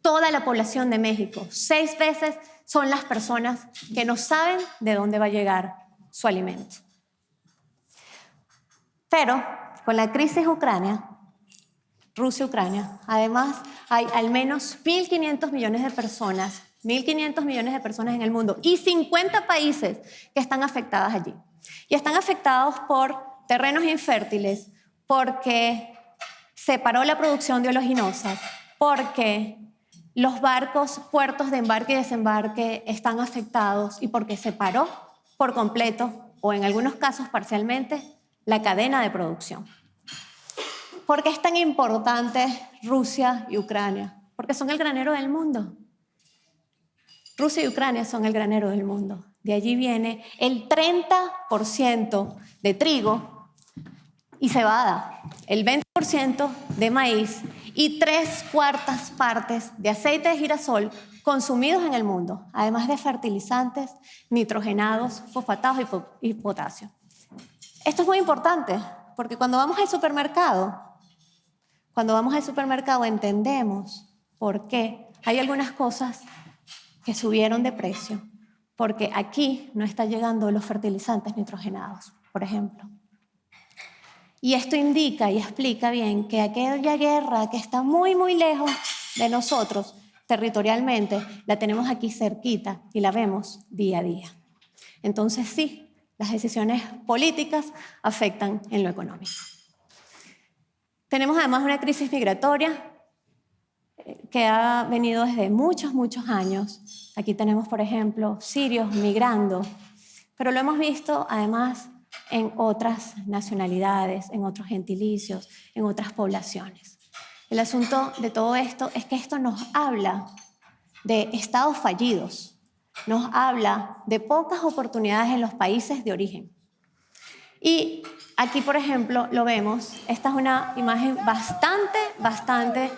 Toda la población de México, 6 veces son las personas que no saben de dónde va a llegar su alimento. Pero con la crisis Rusia-Ucrania, además hay al menos 1.500 millones de personas en el mundo y 50 países que están afectadas allí. Y están afectados por terrenos infértiles, porque se paró la producción de oleaginosas, porque los barcos, puertos de embarque y desembarque están afectados y porque se paró por completo, o en algunos casos parcialmente, la cadena de producción. ¿Por qué es tan importante Rusia y Ucrania? Porque son el granero del mundo. Rusia y Ucrania son el granero del mundo. De allí viene el 30% de trigo y cebada, el 20% de maíz y 3/4 partes de aceite de girasol consumidos en el mundo, además de fertilizantes, nitrogenados, fosfatados y potasio. Esto es muy importante porque cuando vamos al supermercado entendemos por qué hay algunas cosas que subieron de precio, porque aquí no están llegando los fertilizantes nitrogenados, por ejemplo. Y esto indica y explica bien que aquella guerra que está muy, muy lejos de nosotros territorialmente, la tenemos aquí cerquita y la vemos día a día. Entonces sí, las decisiones políticas afectan en lo económico. Tenemos además una crisis migratoria. que ha venido desde muchos, muchos años. Aquí tenemos, por ejemplo, sirios migrando, pero lo hemos visto además en otras nacionalidades, en otros gentilicios, en otras poblaciones. El asunto de todo esto es que esto nos habla de estados fallidos, nos habla de pocas oportunidades en los países de origen. Y aquí, por ejemplo, lo vemos. Esta es una imagen bastante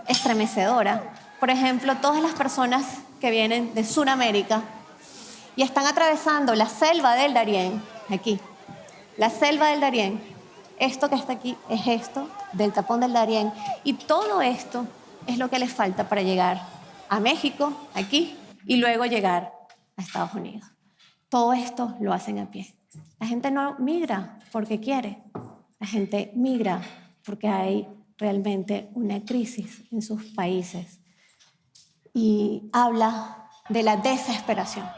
estremecedora. Por ejemplo, todas las personas que vienen de Sudamérica y están atravesando la selva del Darién, aquí, la selva del Darién. Esto que está aquí es esto del tapón del Darién. Y todo esto es lo que les falta para llegar a México, aquí, y luego llegar a Estados Unidos. Todo esto lo hacen a pie. La gente no migra porque quiere. La gente migra porque hay realmente una crisis en sus países. Y habla de la desesperación.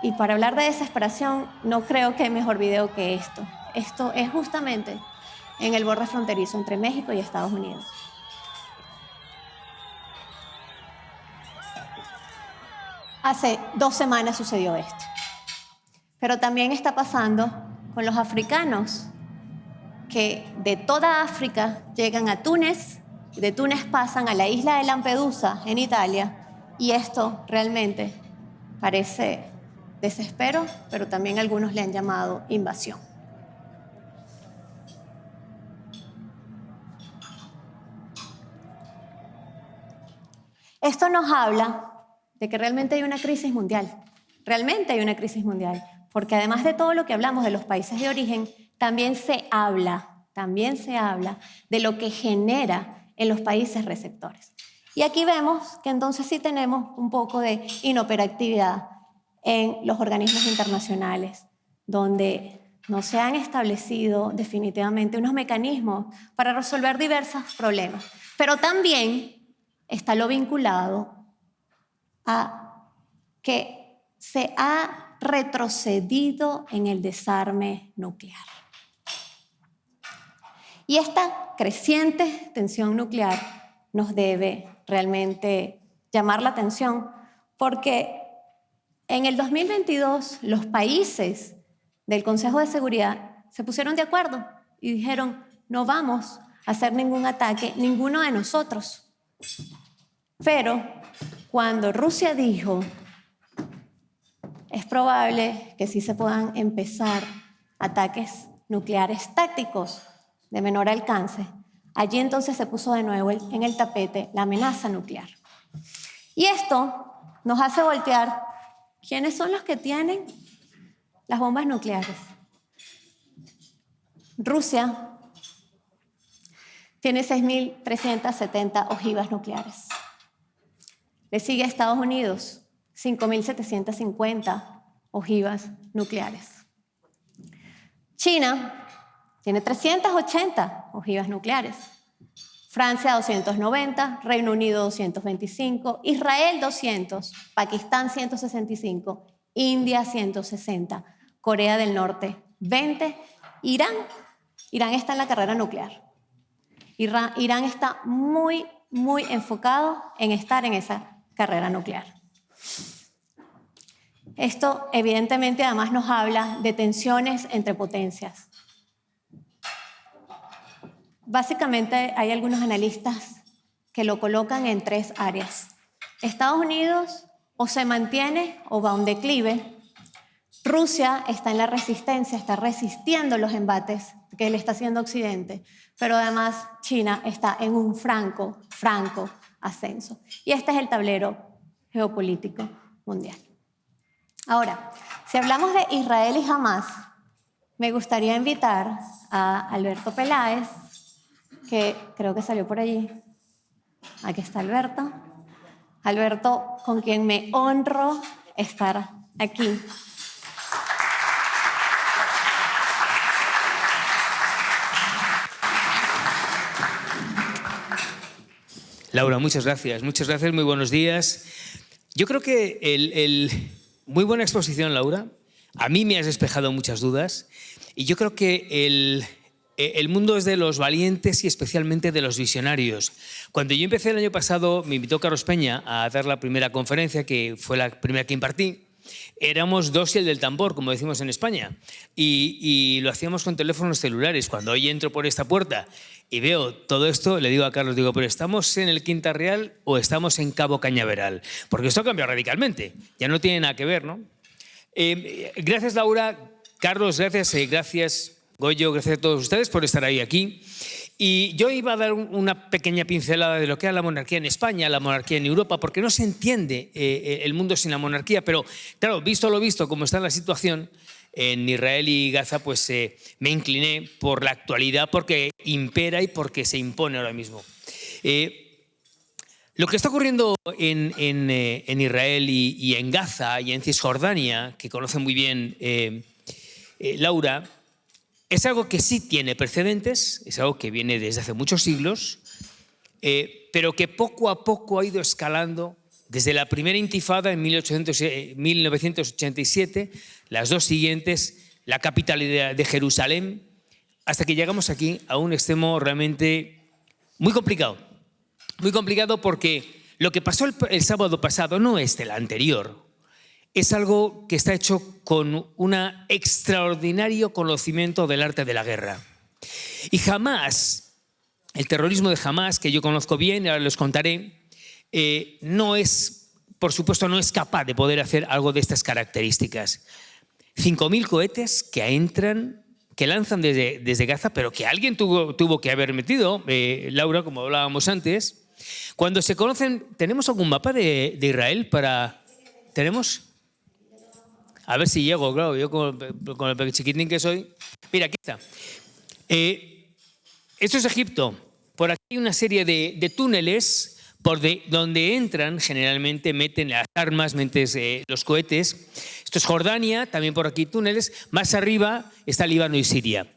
Y para hablar de desesperación, no creo que hay mejor video que esto. Esto es justamente en el borde fronterizo entre México y Estados Unidos. Hace 2 semanas sucedió esto. Pero también está pasando con los africanos que de toda África llegan a Túnez, y de Túnez pasan a la isla de Lampedusa en Italia, y esto realmente parece desespero, pero también algunos le han llamado invasión. Esto nos habla de que realmente hay una crisis mundial. Realmente hay una crisis mundial, porque además de todo lo que hablamos de los países de origen, también se habla de lo que genera en los países receptores. Y aquí vemos que entonces sí tenemos un poco de inoperatividad en los organismos internacionales, donde no se han establecido definitivamente unos mecanismos para resolver diversos problemas. Pero también está lo vinculado a que se ha retrocedido en el desarme nuclear. Y esta creciente tensión nuclear nos debe realmente llamar la atención, porque en el 2022 los países del Consejo de Seguridad se pusieron de acuerdo y dijeron: no vamos a hacer ningún ataque, ninguno de nosotros. Pero cuando Rusia dijo: es probable que sí se puedan empezar ataques nucleares tácticos de menor alcance, allí entonces se puso de nuevo en el tapete la amenaza nuclear. Y esto nos hace voltear: ¿quiénes son los que tienen las bombas nucleares? Rusia tiene 6.370 ojivas nucleares. Le sigue Estados Unidos, 5.750 ojivas nucleares. China tiene 380 ojivas nucleares. Francia 290, Reino Unido 225, Israel 200, Pakistán 165, India 160, Corea del Norte 20, Irán está en la carrera nuclear. Irán está muy enfocado en estar en esa carrera nuclear. Esto evidentemente además nos habla de tensiones entre potencias. Básicamente hay algunos analistas que lo colocan en 3 áreas. Estados Unidos o se mantiene o va a un declive. Rusia está en la resistencia, está resistiendo los embates que le está haciendo Occidente, pero además China está en un franco ascenso. Y este es el tablero geopolítico mundial. Ahora, si hablamos de Israel y Hamás, me gustaría invitar a Alberto Peláez, que creo que salió por allí. Aquí está Alberto. Alberto, con quien me honro estar aquí. Laura, muchas gracias, muy buenos días. Yo creo que muy buena exposición, Laura. A mí me has despejado muchas dudas y yo creo que el mundo es de los valientes y especialmente de los visionarios. Cuando yo empecé el año pasado, me invitó Carlos Peña a dar la primera conferencia, que fue la primera que impartí. Éramos dos y el del tambor, como decimos en España, y lo hacíamos con teléfonos celulares. Cuando hoy entro por esta puerta y veo todo esto, le digo a Carlos, digo, ¿pero estamos en el Quinta Real o estamos en Cabo Cañaveral? Porque esto ha cambiado radicalmente, ya no tiene nada que ver, ¿no? Gracias, Laura, Carlos, gracias, Goyo, gracias a todos ustedes por estar ahí aquí. Y yo iba a dar una pequeña pincelada de lo que era la monarquía en España, la monarquía en Europa, porque no se entiende el mundo sin la monarquía. Pero, claro, visto lo visto, como está la situación en Israel y Gaza, pues me incliné por la actualidad, porque impera y porque se impone ahora mismo. Lo que está ocurriendo en Israel y en Gaza y en Cisjordania, que conoce muy bien Laura, es algo que sí tiene precedentes, es algo que viene desde hace muchos siglos, pero que poco a poco ha ido escalando desde la primera intifada en 1987, las dos siguientes, la capital de Jerusalén, hasta que llegamos aquí a un extremo realmente muy complicado. Muy complicado porque lo que pasó el sábado pasado no es del anterior. Es algo que está hecho con un extraordinario conocimiento del arte de la guerra. Y Hamás, el terrorismo de Hamás, que yo conozco bien, y ahora les contaré, por supuesto, no es capaz de poder hacer algo de estas características. 5.000 cohetes que lanzan desde Gaza, pero que alguien tuvo que haber metido, Laura, como hablábamos antes. Cuando se conocen, ¿tenemos algún mapa de Israel para...? ¿Tenemos? A ver si llego, claro, yo con el chiquitín que soy. Mira, aquí está. Esto es Egipto. Por aquí hay una serie de túneles donde entran, generalmente meten las armas, meten los cohetes. Esto es Jordania, también por aquí túneles. Más arriba está Líbano y Siria.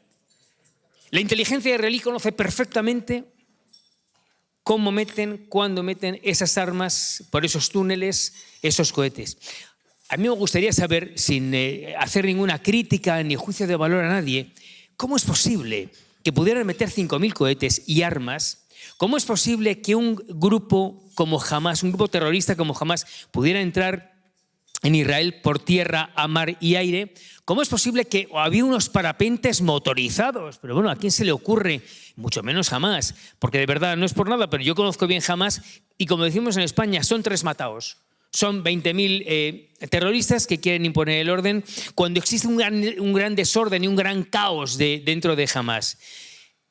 La inteligencia israelí conoce perfectamente cómo meten, cuándo meten esas armas por esos túneles, esos cohetes. A mí me gustaría saber, sin hacer ninguna crítica ni juicio de valor a nadie, ¿cómo es posible que pudieran meter 5.000 cohetes y armas? ¿Cómo es posible que un grupo como Hamás, un grupo terrorista como Hamás, pudiera entrar en Israel por tierra, a mar y aire? ¿Cómo es posible que había unos parapentes motorizados? Pero bueno, ¿a quién se le ocurre? Mucho menos Hamás, porque de verdad no es por nada, pero yo conozco bien Hamás y como decimos en España, son 3 mataos. Son 20.000 terroristas que quieren imponer el orden cuando existe un gran desorden y un gran caos dentro de Hamás.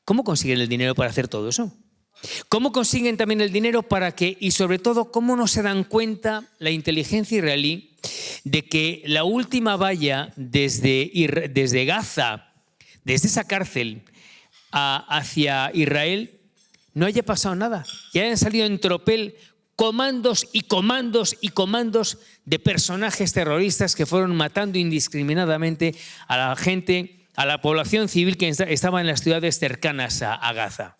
¿Cómo consiguen el dinero para hacer todo eso? ¿Cómo consiguen también el dinero para que, y sobre todo, cómo no se dan cuenta la inteligencia israelí de que la última valla desde Gaza, desde esa cárcel hacia Israel, no haya pasado nada? Ya hayan salido en tropel comandos y comandos y comandos de personajes terroristas que fueron matando indiscriminadamente a la gente, a la población civil que estaba en las ciudades cercanas a Gaza.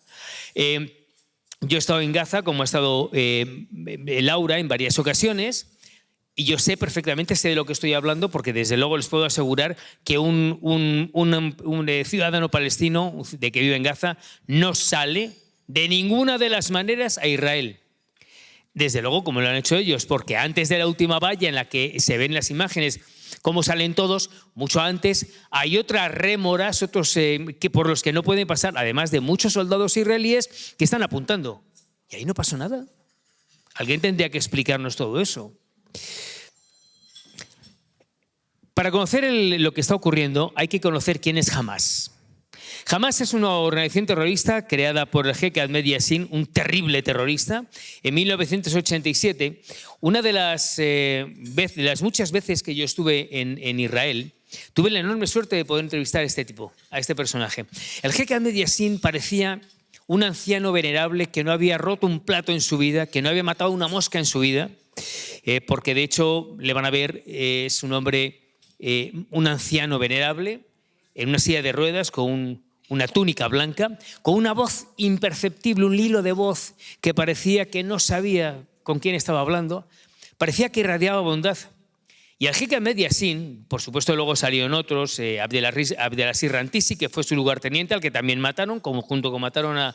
Yo he estado en Gaza, como ha estado Laura, en varias ocasiones, y yo sé perfectamente, sé de lo que estoy hablando, porque desde luego les puedo asegurar que un ciudadano palestino de que vive en Gaza no sale de ninguna de las maneras a Israel. Desde luego, como lo han hecho ellos, porque antes de la última valla en la que se ven las imágenes, cómo salen todos, mucho antes, hay otras rémoras, otros por los que no pueden pasar, además de muchos soldados israelíes que están apuntando. Y ahí no pasó nada. Alguien tendría que explicarnos todo eso. Para conocer lo que está ocurriendo, hay que conocer quién es Hamás. Hamás es una organización terrorista creada por el jeque Ahmed Yassin, un terrible terrorista, en 1987. Una de las muchas veces que yo estuve en Israel, tuve la enorme suerte de poder entrevistar a este personaje. El jeque Ahmed Yassin parecía un anciano venerable que no había roto un plato en su vida, que no había matado una mosca en su vida, porque de hecho le van a ver, es un hombre, un anciano venerable, en una silla de ruedas con una túnica blanca, con una voz imperceptible, un hilo de voz que parecía que no sabía con quién estaba hablando, parecía que irradiaba bondad. Y al-Hikam Ahmed Yassin, por supuesto luego salieron otros, Abdelaziz Rantisi, que fue su lugarteniente, al que también mataron, junto con mataron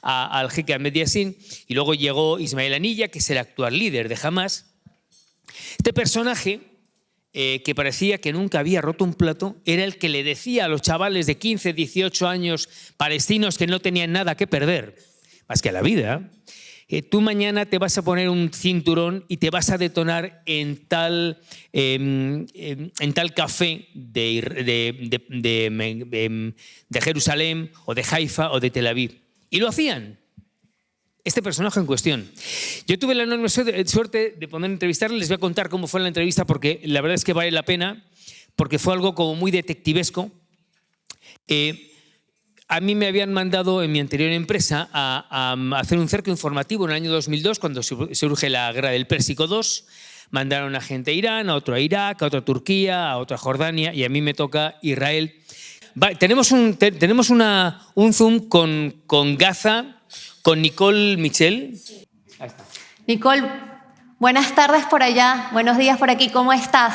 al-Hikam Ahmed Yassin, y luego llegó Ismail Haniyeh, que es el actual líder de Hamas. Este personaje, que parecía que nunca había roto un plato, era el que le decía a los chavales de 15, 18 años palestinos que no tenían nada que perder, más que la vida. Tú mañana te vas a poner un cinturón y te vas a detonar en tal café de Jerusalén o de Haifa o de Tel Aviv. Y lo hacían. Este personaje en cuestión. Yo tuve la enorme suerte de poder entrevistarle. Les voy a contar cómo fue la entrevista porque la verdad es que vale la pena, porque fue algo como muy detectivesco. A mí me habían mandado en mi anterior empresa a hacer un cerco informativo en el año 2002, cuando surge la guerra del Pérsico II. Mandaron a gente a Irán, a otro a Irak, a otro a Turquía, a otro a Jordania, y a mí me toca Israel. Tenemos un Zoom con Gaza, con Nicole Michel. Ahí está. Nicole, buenas tardes por allá, buenos días por aquí, ¿cómo estás?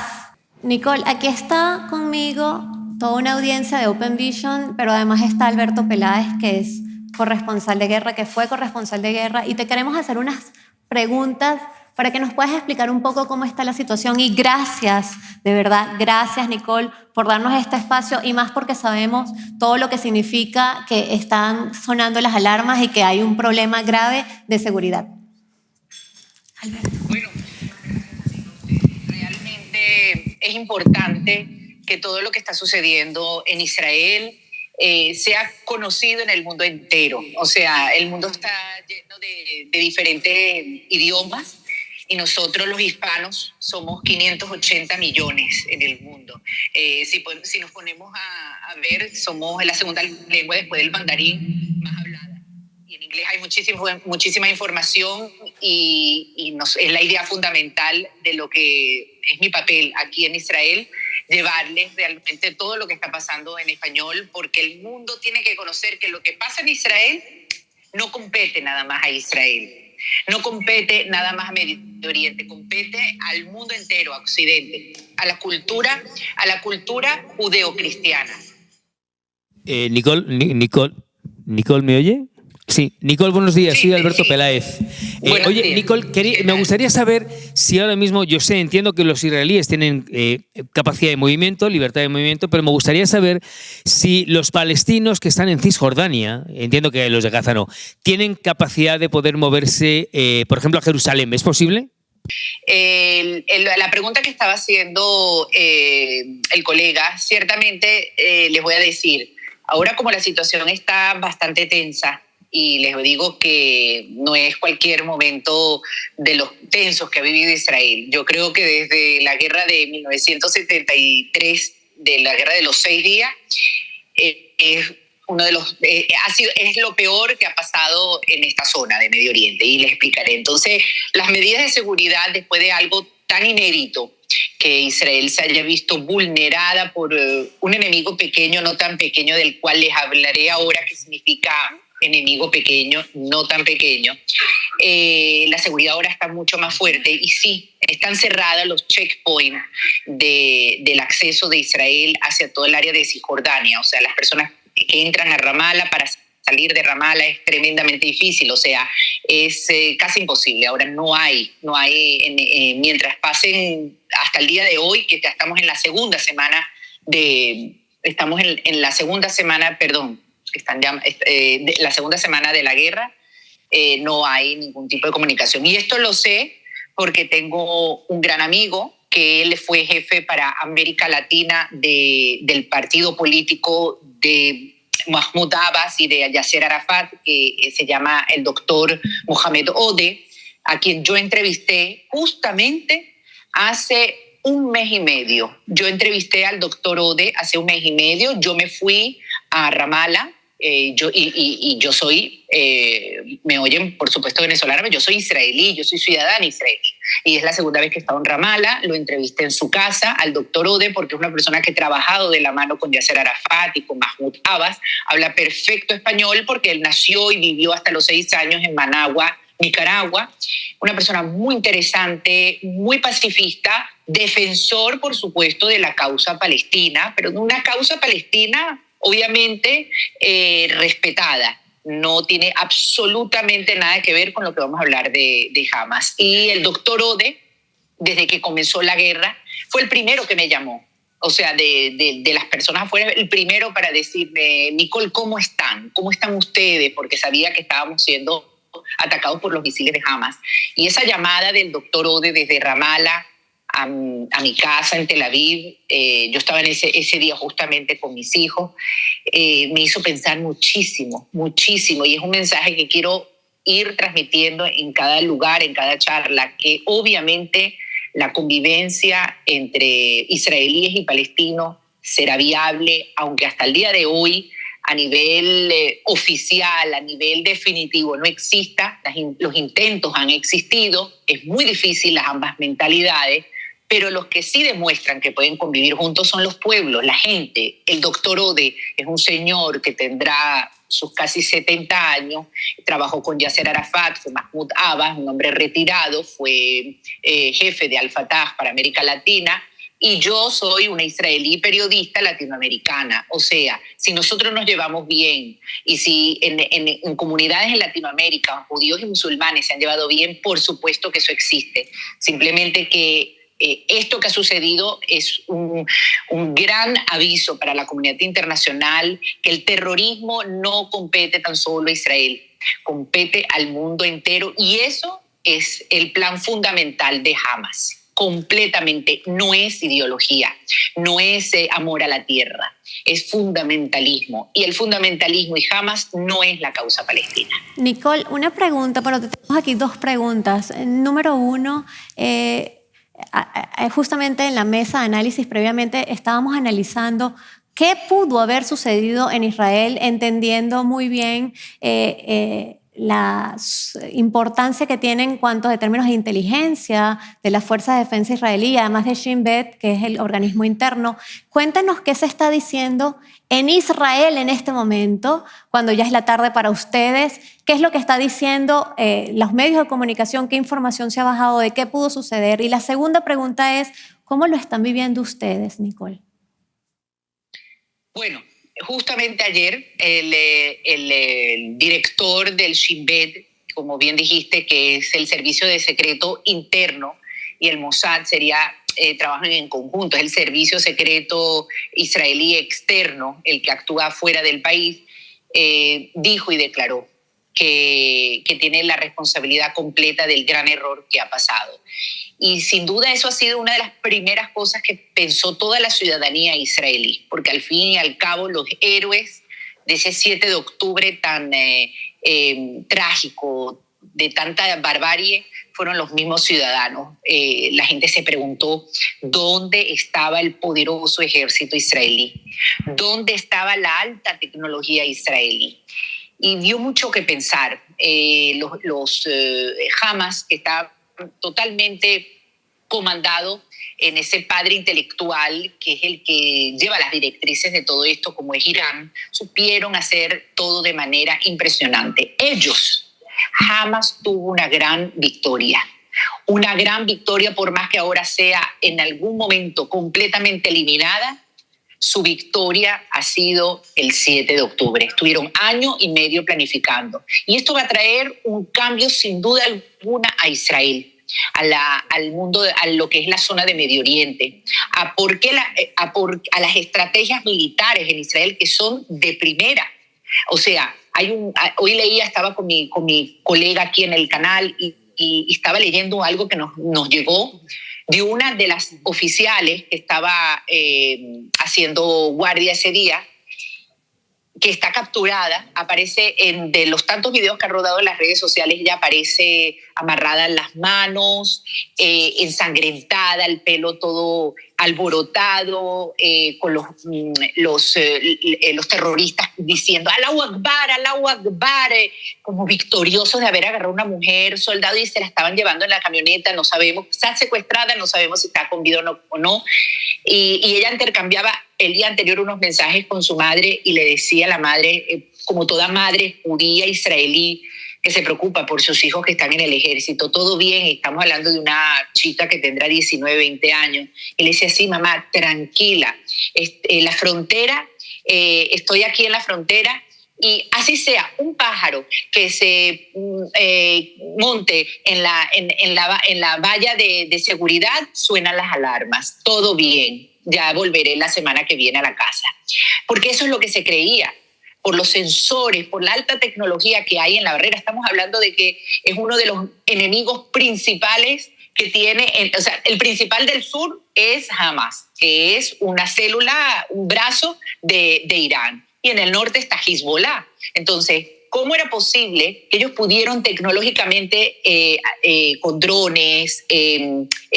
Nicole, aquí está conmigo toda una audiencia de Open Vision, pero además está Alberto Peláez, que es corresponsal de guerra, que fue corresponsal de guerra, y te queremos hacer unas preguntas para que nos puedas explicar un poco cómo está la situación. Y gracias, de verdad, gracias Nicole por darnos este espacio, y más porque sabemos todo lo que significa que están sonando las alarmas y que hay un problema grave de seguridad. Alberto. Bueno, realmente es importante que todo lo que está sucediendo en Israel sea conocido en el mundo entero. O sea, el mundo está lleno de diferentes idiomas, y nosotros los hispanos somos 580 millones en el mundo. Si nos ponemos a ver, somos la segunda lengua después del mandarín más hablada. Y en inglés hay muchísima información, y es la idea fundamental de lo que es mi papel aquí en Israel, llevarles realmente todo lo que está pasando en español, porque el mundo tiene que conocer que lo que pasa en Israel no compete nada más a Israel. No compete nada más a Medio Oriente, compete al mundo entero, a Occidente, a la cultura judeocristiana. Nicole, ¿me oye? Sí, Nicole, buenos días, soy Alberto Peláez. Oye, días. Nicole, me gustaría saber si ahora mismo, entiendo que los israelíes tienen capacidad de movimiento, libertad de movimiento, pero me gustaría saber si los palestinos que están en Cisjordania, entiendo que los de Gaza no, tienen capacidad de poder moverse, por ejemplo, a Jerusalén. ¿Es posible? La pregunta que estaba haciendo el colega, ciertamente les voy a decir, ahora como la situación está bastante tensa, y les digo que no es cualquier momento de los tensos que ha vivido Israel. Yo creo que desde la guerra de 1973, de la guerra de los 6 días, es lo peor que ha pasado en esta zona de Medio Oriente, y les explicaré. Entonces, las medidas de seguridad, después de algo tan inédito, que Israel se haya visto vulnerada por un enemigo pequeño, no tan pequeño, del cual les hablaré ahora, que significa enemigo pequeño, no tan pequeño. La seguridad ahora está mucho más fuerte, y sí, están cerradas los checkpoints del acceso de Israel hacia todo el área de Cisjordania. O sea, las personas que entran a Ramallah, para salir de Ramallah es tremendamente difícil, o sea, es casi imposible. Ahora no hay mientras pasen hasta el día de hoy, que ya estamos en la segunda semana la segunda semana de la guerra, no hay ningún tipo de comunicación. Y esto lo sé porque tengo un gran amigo que él fue jefe para América Latina del partido político de Mahmoud Abbas y de Yasser Arafat, que se llama el doctor Mohamed Ode, a quien yo entrevisté justamente hace un mes y medio. Yo entrevisté al doctor Ode hace un mes y medio. Yo me fui a Ramallah. Yo soy, me oyen por supuesto venezolana, pero yo soy israelí, yo soy ciudadana israelí, y es la segunda vez que he estado en Ramallah. Lo entrevisté en su casa al doctor Ode, porque es una persona que ha trabajado de la mano con Yasser Arafat y con Mahmoud Abbas. Habla perfecto español porque él nació y vivió hasta los 6 años en Managua, Nicaragua, una persona muy interesante, muy pacifista, defensor, por supuesto, de la causa palestina, pero de una causa palestina obviamente respetada. No tiene absolutamente nada que ver con lo que vamos a hablar de Hamas. Y el doctor Ode, desde que comenzó la guerra, fue el primero que me llamó. O sea, de las personas afuera, el primero para decirme, Nicole, ¿cómo están? ¿Cómo están ustedes? Porque sabía que estábamos siendo atacados por los misiles de Hamas. Y esa llamada del doctor Ode desde Ramallah a mi casa en Tel Aviv, yo estaba en ese día justamente con mis hijos, me hizo pensar muchísimo, muchísimo. Y es un mensaje que quiero ir transmitiendo en cada lugar, en cada charla, que obviamente la convivencia entre israelíes y palestinos será viable, aunque hasta el día de hoy a nivel oficial, a nivel definitivo no exista. Los intentos han existido, es muy difícil las ambas mentalidades, pero los que sí demuestran que pueden convivir juntos son los pueblos, la gente. El doctor Ode es un señor que tendrá sus casi 70 años, trabajó con Yasser Arafat, fue Mahmoud Abbas, un hombre retirado, fue jefe de Al-Fatah para América Latina, y yo soy una israelí periodista latinoamericana. O sea, si nosotros nos llevamos bien y si en comunidades en Latinoamérica, judíos y musulmanes se han llevado bien, por supuesto que eso existe. Simplemente que esto que ha sucedido es un gran aviso para la comunidad internacional, que el terrorismo no compete tan solo a Israel, compete al mundo entero, y eso es el plan fundamental de Hamas. Completamente, no es ideología, no es amor a la tierra, es fundamentalismo, y el fundamentalismo y Hamas no es la causa palestina. Nicole, una pregunta, pero tenemos aquí dos preguntas. Número uno, justamente en la mesa de análisis previamente estábamos analizando qué pudo haber sucedido en Israel, entendiendo muy bien la importancia que tiene en cuanto a términos de inteligencia de las fuerzas de defensa israelí, además de Shin Bet, que es el organismo interno. Cuéntanos qué se está diciendo en Israel en este momento, cuando ya es la tarde para ustedes. ¿Qué es lo que está diciendo los medios de comunicación? ¿Qué información se ha bajado? ¿De qué pudo suceder? Y la segunda pregunta es, ¿cómo lo están viviendo ustedes, Nicole? Bueno, justamente ayer el director del Shin Bet, como bien dijiste, que es el servicio de secreto interno, y el Mossad trabajan en conjunto, es el servicio secreto israelí externo, el que actúa fuera del país, dijo y declaró que tiene la responsabilidad completa del gran error que ha pasado. Y sin duda eso ha sido una de las primeras cosas que pensó toda la ciudadanía israelí, porque al fin y al cabo los héroes de ese 7 de octubre tan trágico, de tanta barbarie, fueron los mismos ciudadanos. La gente se preguntó dónde estaba el poderoso ejército israelí, dónde estaba la alta tecnología israelí. Y dio mucho que pensar. Los Hamas, que está totalmente comandado en ese padre intelectual que es el que lleva las directrices de todo esto, como es Irán, supieron hacer todo de manera impresionante. Hamas tuvo una gran victoria, por más que ahora sea en algún momento completamente eliminada. Su victoria ha sido el 7 de octubre. Estuvieron año y medio planificando. Y esto va a traer un cambio sin duda alguna a Israel, al mundo, a lo que es la zona de Medio Oriente, a las estrategias militares en Israel que son de primera. O sea, hoy leía, estaba con mi colega aquí en el canal y estaba leyendo algo que nos llegó de una de las oficiales que estaba haciendo guardia ese día, que está capturada. Aparece de los tantos videos que ha rodado en las redes sociales, ella aparece amarrada en las manos, ensangrentada, el pelo todo alborotado, con los terroristas diciendo Allahu Akbar, como victoriosos de haber agarrado a una mujer soldado y se la estaban llevando en la camioneta. No sabemos, está secuestrada, no sabemos si está con vida o no. Y ella intercambiaba el día anterior unos mensajes con su madre y le decía a la madre, como toda madre judía israelí, que se preocupa por sus hijos que están en el ejército. Todo bien, estamos hablando de una chica que tendrá 19, 20 años. Y le decía, sí, mamá, tranquila, la frontera, estoy aquí en la frontera, y así sea, un pájaro que se monte en la valla de seguridad, suenan las alarmas. Todo bien, ya volveré la semana que viene a la casa. Porque eso es lo que se creía. Por los sensores, por la alta tecnología que hay en la barrera. Estamos hablando de que es uno de los enemigos principales que tiene, o sea, el principal del sur es Hamas, que es una célula, un brazo de Irán. Y en el norte está Hezbollah. Entonces, ¿cómo era posible que ellos pudieron tecnológicamente, con drones,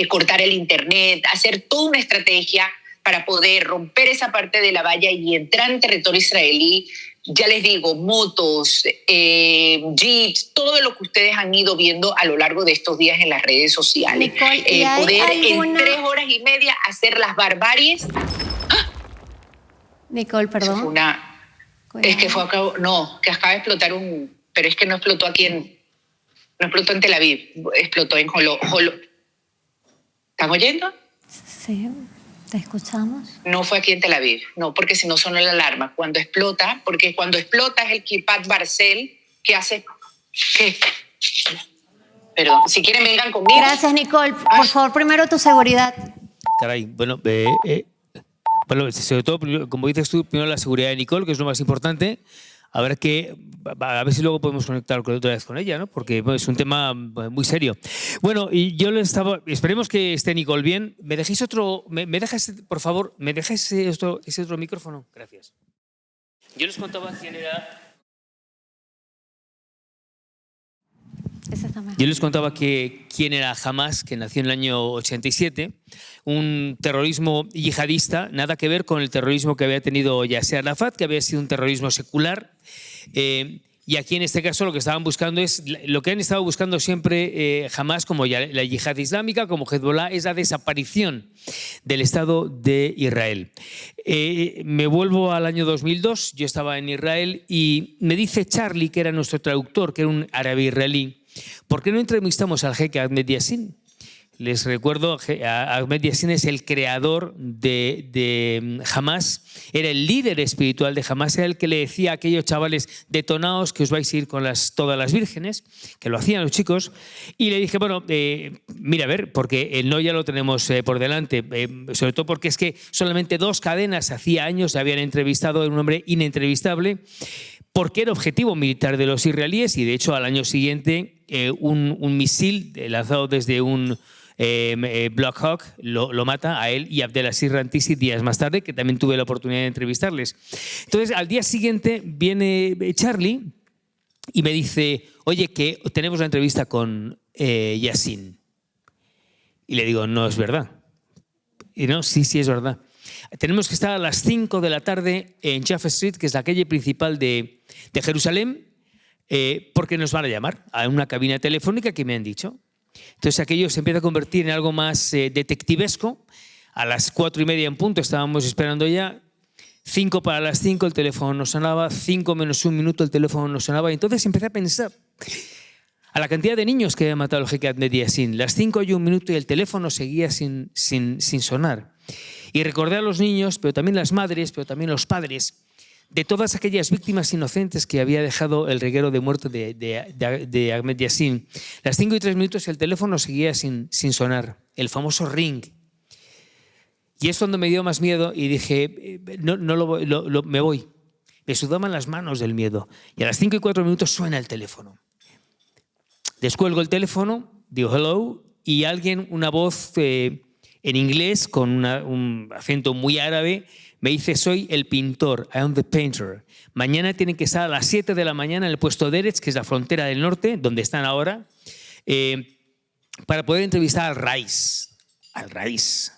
cortar el internet, hacer toda una estrategia para poder romper esa parte de la valla y entrar en territorio israelí? Ya les digo, motos, jeeps, todo lo que ustedes han ido viendo a lo largo de estos días en las redes sociales. Nicole, ¿y hay poder alguna... en 3 horas y media hacer las barbaries. Nicole, perdón. Fue una... Es que fue acá, no, que acaba de explotar pero es que no explotó aquí no explotó en Tel Aviv, explotó en ¿Están oyendo? Sí, te escuchamos. No fue aquí en Tel Aviv, no, porque si no sonó la alarma. Porque cuando explota es el Kippat Barcel que hace... ¿Qué? Perdón, si quieren vengan conmigo. Gracias, Nicole. Por favor, primero tu seguridad. Caray, bueno, sobre todo, como dices tú, primero la seguridad de Nicole, que es lo más importante. A ver si luego podemos conectar otra vez con ella, ¿no? Porque es un tema muy serio. Bueno, y yo esperemos que esté Nicole bien. ¿Me dejáis por favor, me dejáis ese otro micrófono? Gracias. Yo les contaba quién era... Yo les contaba quién era Hamas, que nació en el año 87, un terrorismo yihadista, nada que ver con el terrorismo que había tenido Yasser Arafat, que había sido un terrorismo secular. Y aquí en este caso lo que estaban buscando es, lo que han estado buscando siempre Hamas, como la yihad islámica, como Hezbollah, es la desaparición del Estado de Israel. Me vuelvo al año 2002, yo estaba en Israel y me dice Charlie, que era nuestro traductor, que era un árabe israelí, ¿por qué no entrevistamos al jeque Ahmed Yassin? Les recuerdo, Ahmed Yassin es el creador de Hamas, era el líder espiritual de Hamas, era el que le decía a aquellos chavales, detonaos que os vais a ir con todas las vírgenes, que lo hacían los chicos, y le dije, bueno, mira, a ver, porque el no ya lo tenemos por delante, sobre todo porque es que solamente 2 cadenas hacía años se habían entrevistado a un hombre inentrevistable, porque era objetivo militar de los israelíes y de hecho al año siguiente un misil lanzado desde un Black Hawk lo mata a él y a Abdelaziz Rantisi días más tarde, que también tuve la oportunidad de entrevistarles. Entonces al día siguiente viene Charlie y me dice, oye, que tenemos una entrevista con Yassin. Y le digo, no es verdad. Y no, sí es verdad. Tenemos que estar a las 5 de la tarde en Jaffa Street, que es la calle principal de Jerusalén, porque nos van a llamar a una cabina telefónica que me han dicho. Entonces aquello se empieza a convertir en algo más detectivesco. A las 4:30 en punto estábamos esperando ya. 5 para las 5 el teléfono no sonaba, 5 menos 1 minuto el teléfono no sonaba. Y entonces empecé a pensar a la cantidad de niños que había matado el jeque Ahmed Yassin. Las 5 y 1 minuto y el teléfono seguía sin sonar. Y recordé a los niños, pero también las madres, pero también los padres, de todas aquellas víctimas inocentes que había dejado el reguero de muerte de Ahmed Yassin. Las 5 y 3 minutos el teléfono seguía sin sonar, el famoso ring. Y es cuando me dio más miedo y dije, me voy. Me sudaban las manos del miedo. Y a las 5 y 4 minutos suena el teléfono. Descuelgo el teléfono, digo hello, y una voz en inglés con un acento muy árabe, me dice, soy el pintor, I am the painter. Mañana tienen que estar a las 7 de la mañana en el puesto de Eretz, que es la frontera del norte, donde están ahora, para poder entrevistar al Raís. Al Raís.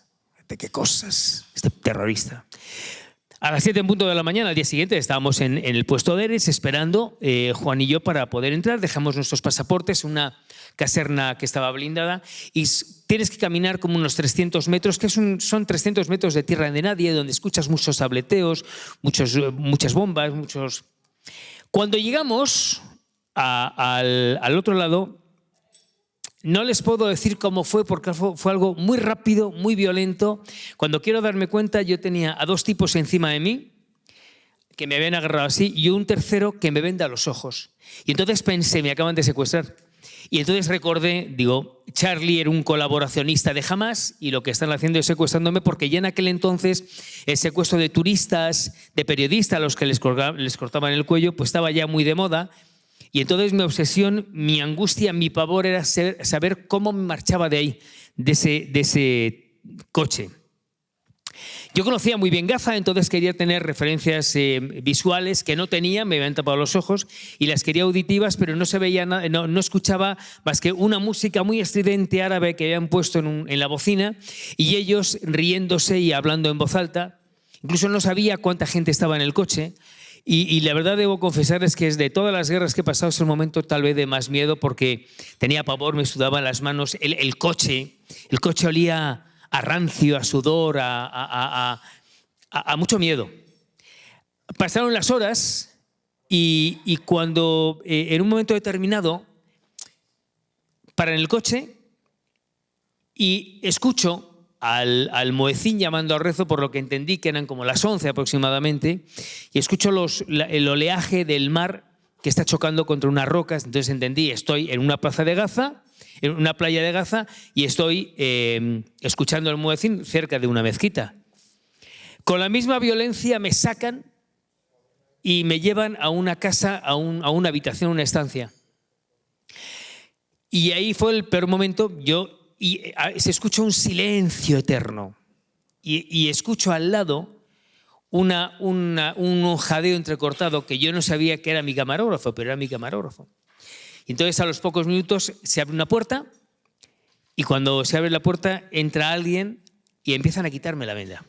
¿De qué cosas? Este terrorista. A las 7 en punto de la mañana, al día siguiente, estábamos en el puesto de Eretz esperando, Juan y yo, para poder entrar. Dejamos nuestros pasaportes, una caserna que estaba blindada, y tienes que caminar como unos 300 metros, que son 300 metros de tierra de nadie, donde escuchas muchos tableteos, muchas bombas, Cuando llegamos, al otro lado. No les puedo decir cómo fue porque fue algo muy rápido, muy violento. Cuando quiero darme cuenta, yo tenía a 2 tipos encima de mí que me habían agarrado así y un tercero que me venda los ojos. Y entonces pensé, me acaban de secuestrar. Y entonces recordé, digo, Charlie era un colaboracionista de Hamás y lo que están haciendo es secuestrándome porque ya en aquel entonces el secuestro de turistas, de periodistas a los que les cortaban el cuello, pues estaba ya muy de moda. Y entonces mi obsesión, mi angustia, mi pavor era saber cómo me marchaba de ahí, de ese coche. Yo conocía muy bien Gaza, entonces quería tener referencias visuales que no tenía, me habían tapado los ojos, y las quería auditivas, pero no se veía nada, no escuchaba más que una música muy estridente árabe que habían puesto en la bocina, y ellos riéndose y hablando en voz alta. Incluso no sabía cuánta gente estaba en el coche. Y la verdad debo confesar es que es de todas las guerras que he pasado es el momento tal vez de más miedo porque tenía pavor, me sudaban las manos, el coche olía a rancio, a sudor, a mucho miedo. Pasaron las horas y cuando en un momento determinado paran el coche y escucho al muecín llamando al rezo, por lo que entendí que eran como las 11 aproximadamente, y escucho el oleaje del mar que está chocando contra unas rocas. Entonces entendí, estoy en una plaza de Gaza, en una playa de Gaza, y estoy escuchando al muecín cerca de una mezquita. Con la misma violencia me sacan y me llevan a una casa, a una habitación, a una estancia. Y ahí fue el peor momento. Y se escucha un silencio eterno y escucho al lado un jadeo entrecortado que yo no sabía que era mi camarógrafo, pero era mi camarógrafo. Y entonces a los pocos minutos se abre una puerta y cuando se abre la puerta entra alguien y empiezan a quitarme la venda.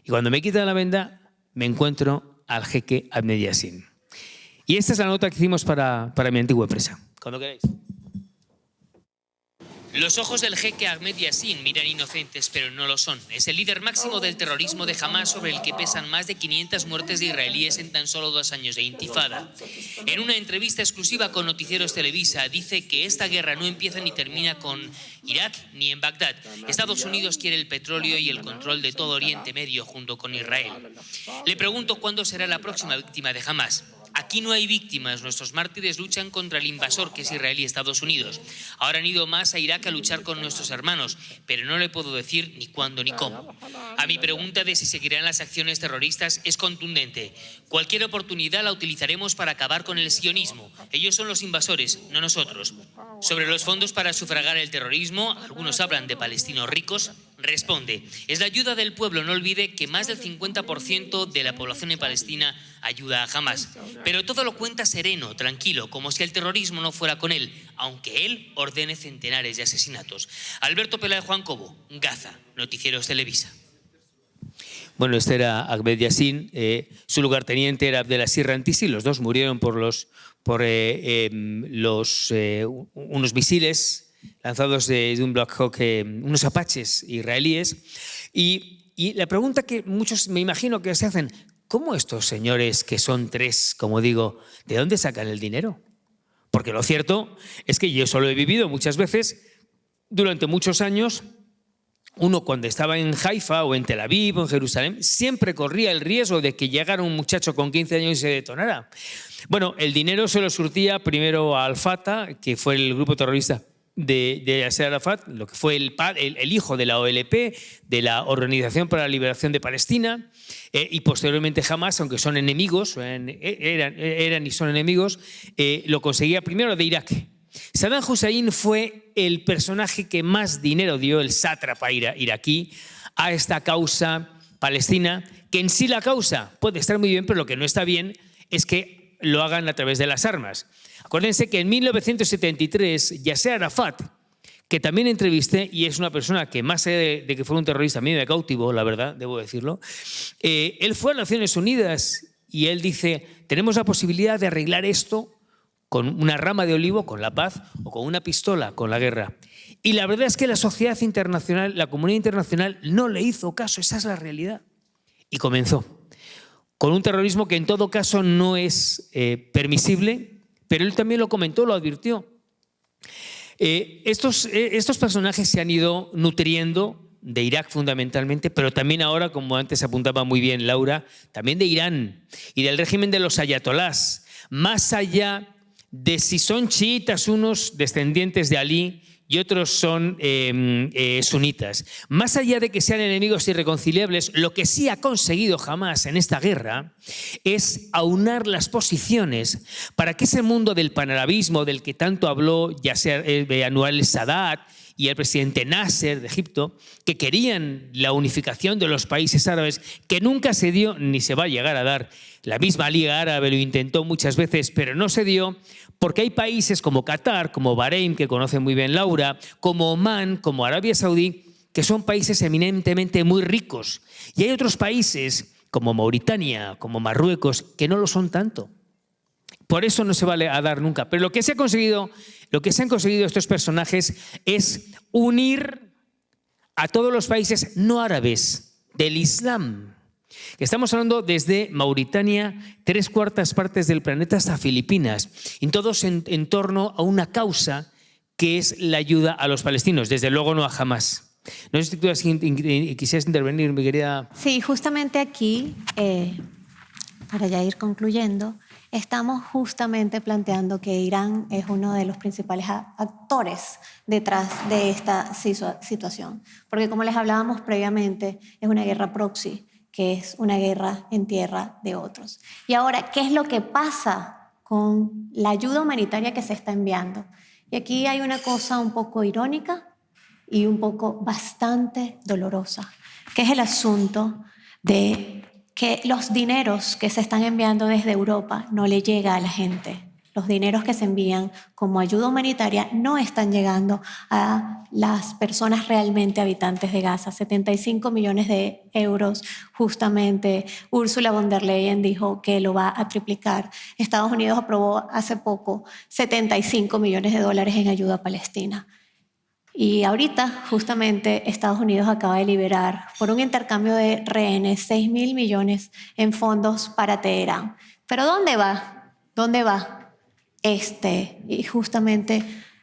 Y cuando me quitan la venda me encuentro al jeque Ahmed Yassin. Y esta es la nota que hicimos para mi antigua empresa. Cuando queráis. Los ojos del jeque Ahmed Yassin miran inocentes, pero no lo son. Es el líder máximo del terrorismo de Hamás, sobre el que pesan más de 500 muertes de israelíes en tan solo 2 años de intifada. En una entrevista exclusiva con Noticieros Televisa, dice que esta guerra no empieza ni termina con Irak ni en Bagdad. Estados Unidos quiere el petróleo y el control de todo Oriente Medio junto con Israel. Le pregunto cuándo será la próxima víctima de Hamás. Aquí no hay víctimas, nuestros mártires luchan contra el invasor, que es Israel y Estados Unidos. Ahora han ido más a Irak a luchar con nuestros hermanos, pero no le puedo decir ni cuándo ni cómo. A mi pregunta de si seguirán las acciones terroristas es contundente. Cualquier oportunidad la utilizaremos para acabar con el sionismo. Ellos son los invasores, no nosotros. Sobre los fondos para sufragar el terrorismo, algunos hablan de palestinos ricos. Responde, es la ayuda del pueblo. No olvide que más del 50% de la población en Palestina ayuda a Hamás. Pero todo lo cuenta sereno, tranquilo, como si el terrorismo no fuera con él, aunque él ordene centenares de asesinatos. Alberto Peláez, Juan Cobo, Gaza, Noticieros Televisa. Bueno, este era Ahmed Yassin, su lugarteniente era Abdelaziz Rantisi, los dos murieron por unos misiles lanzados de un Black Hawk, unos apaches israelíes. Y la pregunta que muchos me imagino que se hacen, ¿cómo estos señores que son 3, como digo, de dónde sacan el dinero? Porque lo cierto es que yo solo he vivido muchas veces, durante muchos años, uno cuando estaba en Haifa o en Tel Aviv o en Jerusalén, siempre corría el riesgo de que llegara un muchacho con 15 años y se detonara. Bueno, el dinero se lo surtía primero a Al-Fatah, que fue el grupo terrorista de Yasser Arafat, lo que fue el hijo de la OLP, de la Organización para la Liberación de Palestina, y posteriormente Hamás, aunque son enemigos, eran y son enemigos, lo conseguía primero de Irak. Saddam Hussein fue el personaje que más dinero dio, el sátrapa iraquí, a esta causa palestina, que en sí la causa puede estar muy bien, pero lo que no está bien es que lo hagan a través de las armas. Acuérdense que en 1973 Yasser Arafat, que también entrevisté, y es una persona que más allá de que fuera un terrorista, a mí me cautivó, la verdad, debo decirlo, él fue a Naciones Unidas y él dice, tenemos la posibilidad de arreglar esto con una rama de olivo, con la paz, o con una pistola, con la guerra. Y la verdad es que la sociedad internacional, la comunidad internacional, no le hizo caso, esa es la realidad. Y comenzó con un terrorismo que en todo caso no es permisible, pero él también lo comentó, lo advirtió. Estos personajes se han ido nutriendo de Irak fundamentalmente, pero también ahora, como antes apuntaba muy bien Laura, también de Irán y del régimen de los ayatolás, más allá de si son chiitas unos descendientes de Alí y otros son sunitas. Más allá de que sean enemigos irreconciliables, lo que sí ha conseguido Hamás en esta guerra es aunar las posiciones para que ese mundo del panarabismo del que tanto habló Yasser Anwar el-Sadat y el presidente Nasser de Egipto, que querían la unificación de los países árabes, que nunca se dio ni se va a llegar a dar. La misma Liga Árabe lo intentó muchas veces, pero no se dio, porque hay países como Qatar, como Bahrein, que conoce muy bien Laura, como Omán, como Arabia Saudí, que son países eminentemente muy ricos. Y hay otros países, como Mauritania, como Marruecos, que no lo son tanto. Por eso no se va a dar nunca. Pero lo que se han conseguido estos personajes es unir a todos los países no árabes del Islam. Estamos hablando desde Mauritania, 3/4 partes del planeta hasta Filipinas, y todos en torno a una causa que es la ayuda a los palestinos, desde luego no a Hamás. No sé si tú quisieras intervenir, mi querida. Sí, justamente aquí, para ya ir concluyendo, estamos justamente planteando que Irán es uno de los principales actores detrás de esta situación. Porque como les hablábamos previamente, es una guerra proxy, que es una guerra en tierra de otros. Y ahora, ¿qué es lo que pasa con la ayuda humanitaria que se está enviando? Y aquí hay una cosa un poco irónica y un poco bastante dolorosa, que es el asunto de que los dineros que se están enviando desde Europa no le llega a la gente. Los dineros que se envían como ayuda humanitaria no están llegando a las personas realmente habitantes de Gaza. 75 millones de euros, justamente Ursula von der Leyen dijo que lo va a triplicar. Estados Unidos aprobó hace poco 75 millones de dólares en ayuda a Palestina. Y ahorita, justamente, Estados Unidos acaba de liberar, por un intercambio de rehenes, 6.000 millones en fondos para Teherán. ¿Pero dónde va? ¿Dónde va? Y justamente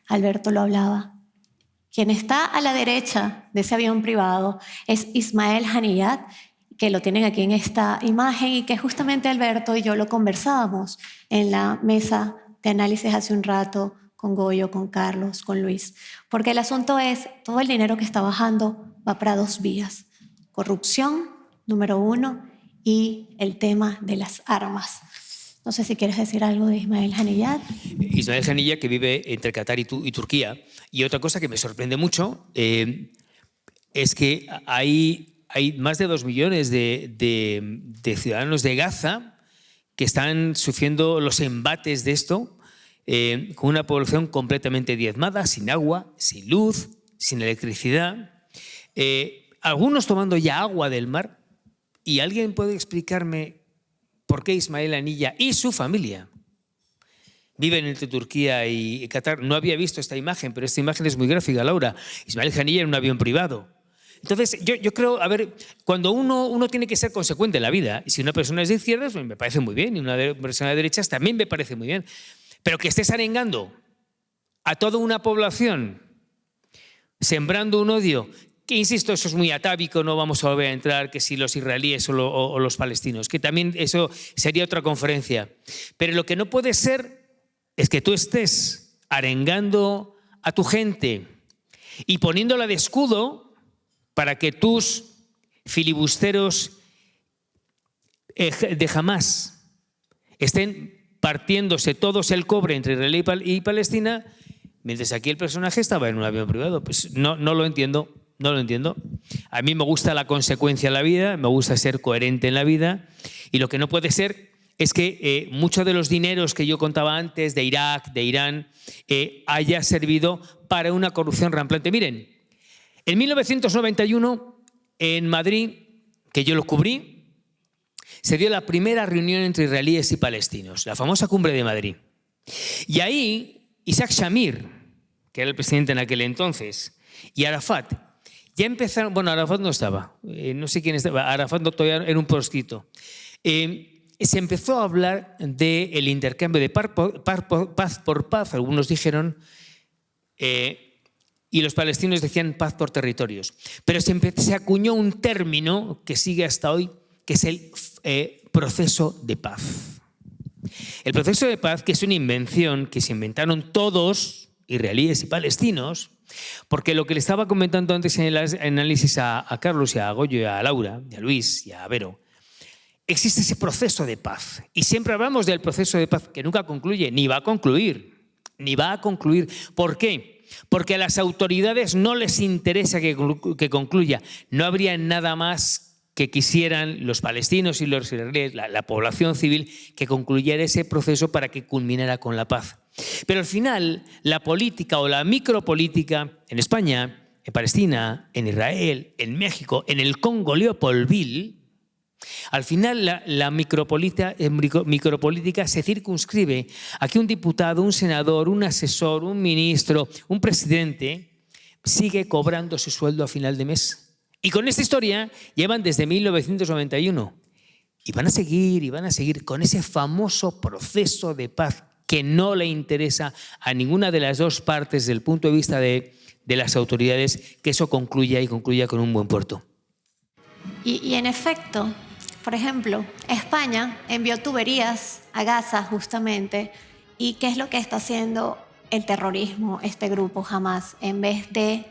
Alberto lo hablaba. Quien está a la derecha de ese avión privado es Ismael Haniyeh, que lo tienen aquí en esta imagen y que justamente Alberto y yo lo conversábamos en la mesa de análisis hace un rato con Goyo, con Carlos, con Luis. Porque el asunto es, todo el dinero que está bajando va para 2 vías. Corrupción, número 1, y el tema de las armas. No sé si quieres decir algo de Ismael Haniyeh. Ismael Haniyeh, que vive entre Qatar y Turquía. Y otra cosa que me sorprende mucho es que hay más de 2 millones de ciudadanos de Gaza que están sufriendo los embates de esto, con una población completamente diezmada, sin agua, sin luz, sin electricidad. Algunos tomando ya agua del mar. ¿Y alguien puede explicarme por qué Ismael Haniyeh y su familia viven entre Turquía y Qatar? No había visto esta imagen, pero esta imagen es muy gráfica, Laura. Ismael Haniyeh en un avión privado. Entonces, yo creo, a ver, cuando uno tiene que ser consecuente en la vida, y si una persona es de izquierdas, pues me parece muy bien, y una persona de derechas también me parece muy bien. Pero que estés arengando a toda una población, sembrando un odio, que insisto, eso es muy atávico, no vamos a volver a entrar, que si los israelíes o los palestinos, que también eso sería otra conferencia. Pero lo que no puede ser es que tú estés arengando a tu gente y poniéndola de escudo para que tus filibusteros de Hamás estén partiéndose todos el cobre entre Israel y Palestina, mientras aquí el personaje estaba en un avión privado. Pues no lo entiendo. No lo entiendo. A mí me gusta la consecuencia en la vida, me gusta ser coherente en la vida, y lo que no puede ser es que muchos de los dineros que yo contaba antes de Irak, de Irán, haya servido para una corrupción rampante. Miren, en 1991, en Madrid, que yo lo cubrí, se dio la primera reunión entre israelíes y palestinos, la famosa Cumbre de Madrid. Y ahí Isaac Shamir, que era el presidente en aquel entonces, y Arafat, ya empezaron, bueno, Arafat no estaba, no sé quién estaba, Arafat todavía era un proscrito. se empezó a hablar del intercambio de paz por paz, algunos dijeron, y los palestinos decían paz por territorios. Pero se acuñó un término que sigue hasta hoy, que es el proceso de paz. El proceso de paz, que es una invención que se inventaron todos, israelíes y palestinos, porque lo que le estaba comentando antes en el análisis a Carlos y a Goyo y a Laura, y a Luis y a Vero, existe ese proceso de paz. Y siempre hablamos del proceso de paz que nunca concluye, ni va a concluir. Ni va a concluir. ¿Por qué? Porque a las autoridades no les interesa que concluya. No habría nada más que quisieran los palestinos y los israelíes, la población civil, que concluyera ese proceso para que culminara con la paz. Pero al final, la política o la micropolítica en España, en Palestina, en Israel, en México, en el Congo Leopoldville, al final la micropolítica se circunscribe a que un diputado, un senador, un asesor, un ministro, un presidente sigue cobrando su sueldo a final de mes. Y con esta historia llevan desde 1991 y van a seguir con ese famoso proceso de paz que no le interesa a ninguna de las dos partes desde el punto de vista de las autoridades, que eso concluya con un buen puerto. Y en efecto, por ejemplo, España envió tuberías a Gaza justamente. ¿Y qué es lo que está haciendo el terrorismo, este grupo Hamas? En vez de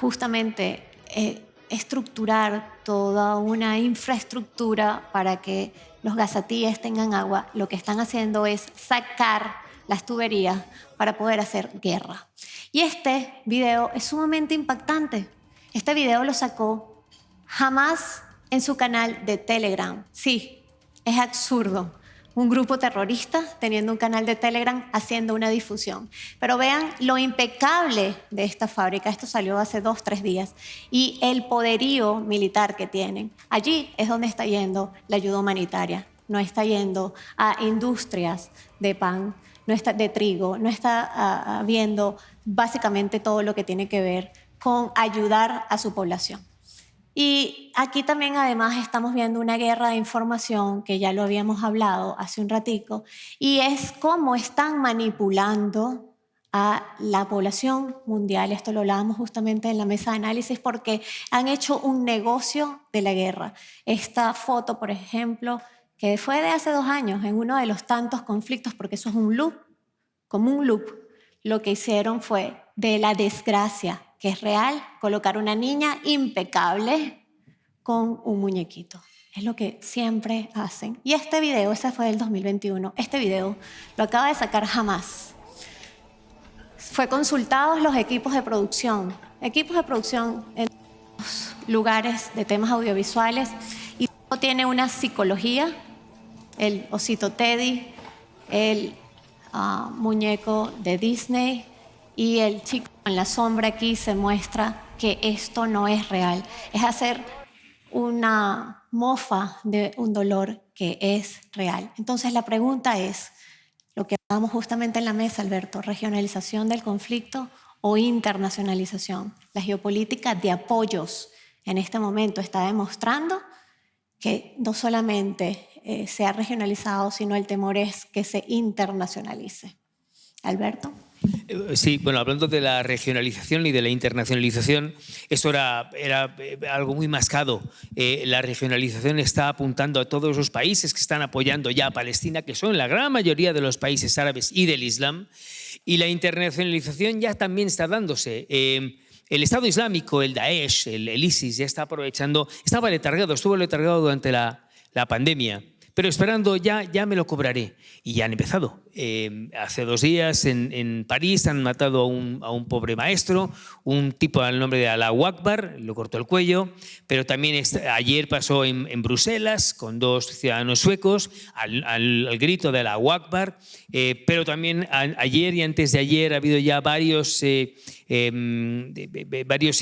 justamente estructurar toda una infraestructura para que los gazatíes tengan agua, lo que están haciendo es sacar las tuberías para poder hacer guerra. Y este video es sumamente impactante. Este video lo sacó Hamas en su canal de Telegram. Sí, es absurdo. Un grupo terrorista teniendo un canal de Telegram haciendo una difusión. Pero vean lo impecable de esta fábrica. Esto salió hace 2-3 días. Y el poderío militar que tienen. Allí es donde está yendo la ayuda humanitaria. No está yendo a industrias de pan, no está de trigo, no está viendo básicamente todo lo que tiene que ver con ayudar a su población. Y aquí también además estamos viendo una guerra de información que ya lo habíamos hablado hace un ratico, y es cómo están manipulando a la población mundial. Esto lo hablábamos justamente en la mesa de análisis, porque han hecho un negocio de la guerra. Esta foto, por ejemplo, que fue de hace 2 años, en uno de los tantos conflictos, porque eso es un loop, como un loop, lo que hicieron fue de la desgracia, que es real, colocar una niña impecable con un muñequito. Es lo que siempre hacen. Y este video, ese fue del 2021, este video lo acaba de sacar Hamas. Fue consultados los equipos de producción en los lugares de temas audiovisuales, y tiene una psicología, el osito Teddy, el muñeco de Disney, y el chico en la sombra aquí se muestra que esto no es real. Es hacer una mofa de un dolor que es real. Entonces la pregunta es, lo que hablamos justamente en la mesa, Alberto, regionalización del conflicto o internacionalización. La geopolítica de apoyos en este momento está demostrando que no solamente se ha regionalizado, sino el temor es que se internacionalice. Alberto. Sí, bueno, hablando de la regionalización y de la internacionalización, eso era algo muy mascado. La regionalización está apuntando a todos los países que están apoyando ya a Palestina, que son la gran mayoría de los países árabes y del Islam, y la internacionalización ya también está dándose. El Estado Islámico, el Daesh, el ISIS, ya está aprovechando, estuvo letargado durante la pandemia, pero esperando ya me lo cobraré. Y ya han empezado. Hace 2 días en París han matado a un pobre maestro, un tipo al nombre de Allahu Akbar, lo cortó el cuello, pero también ayer pasó en Bruselas con 2 ciudadanos suecos al grito de Allahu Akbar, pero también ayer y antes de ayer ha habido ya varios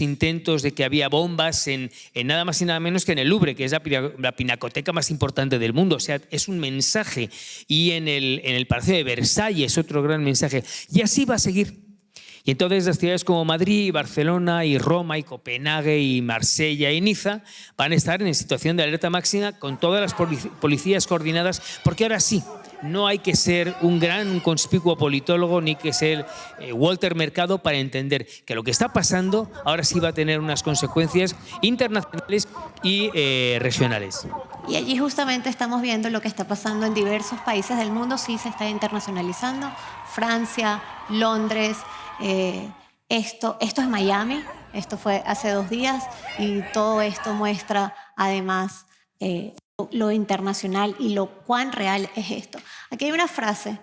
intentos de que había bombas en nada más y nada menos que en el Louvre, que es la pinacoteca más importante del mundo. O sea, es un mensaje. Y en el Palacio de Versalles, otro gran mensaje. Y así va a seguir. Y entonces las ciudades como Madrid, y Barcelona, y Roma, y Copenhague, y Marsella, y Niza van a estar en situación de alerta máxima con todas las policías coordinadas, porque ahora sí, no hay que ser un gran conspicuo politólogo ni que ser Walter Mercado para entender que lo que está pasando ahora sí va a tener unas consecuencias internacionales y regionales. Y allí justamente estamos viendo lo que está pasando en diversos países del mundo. Sí, se está internacionalizando. Francia, Londres, esto es Miami, esto fue hace 2 días y todo esto muestra además lo internacional y lo cuán real es esto. Aquí hay una frase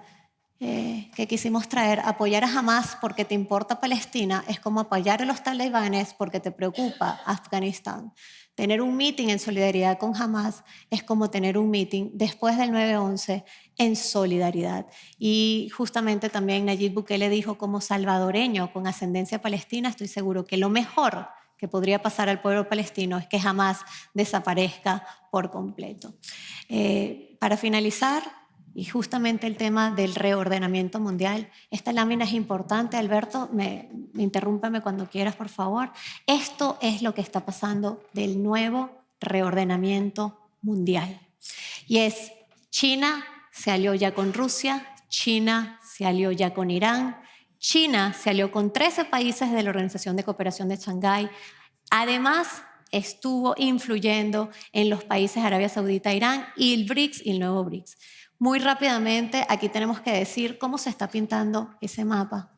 que quisimos traer: apoyar a Hamas porque te importa Palestina es como apoyar a los talibanes porque te preocupa Afganistán. Tener un meeting en solidaridad con Hamas es como tener un meeting después del 9/11 en solidaridad. Y justamente también Nayib Bukele dijo, como salvadoreño con ascendencia palestina, estoy seguro que lo mejor que podría pasar al pueblo palestino es que Hamas desaparezca por completo. Para finalizar, y justamente el tema del reordenamiento mundial, esta lámina es importante. Alberto, interrúmpame cuando quieras, por favor. Esto es lo que está pasando del nuevo reordenamiento mundial. Y es: China se alió ya con Rusia, China se alió ya con Irán, China se alió con 13 países de la Organización de Cooperación de Shanghái. Además, estuvo influyendo en los países Arabia Saudita, Irán y el BRICS y el nuevo BRICS. Muy rápidamente, aquí tenemos que decir cómo se está pintando ese mapa,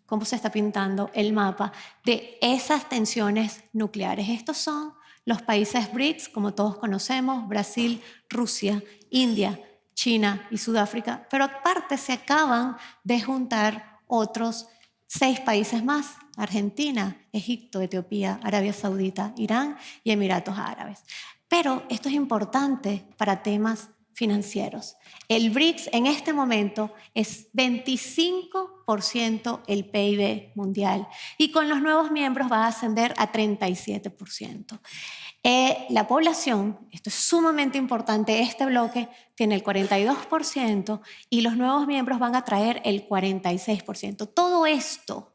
cómo se está pintando el mapa de esas tensiones nucleares. Estos son los países BRICS, como todos conocemos: Brasil, Rusia, India, China y Sudáfrica, pero aparte se acaban de juntar otros 6 países más: Argentina, Egipto, Etiopía, Arabia Saudita, Irán y Emiratos Árabes. Pero esto es importante para temas financieros. El BRICS en este momento es 25% el PIB mundial y con los nuevos miembros va a ascender a 37%. La población, esto es sumamente importante, este bloque tiene el 42% y los nuevos miembros van a traer el 46%. Todo esto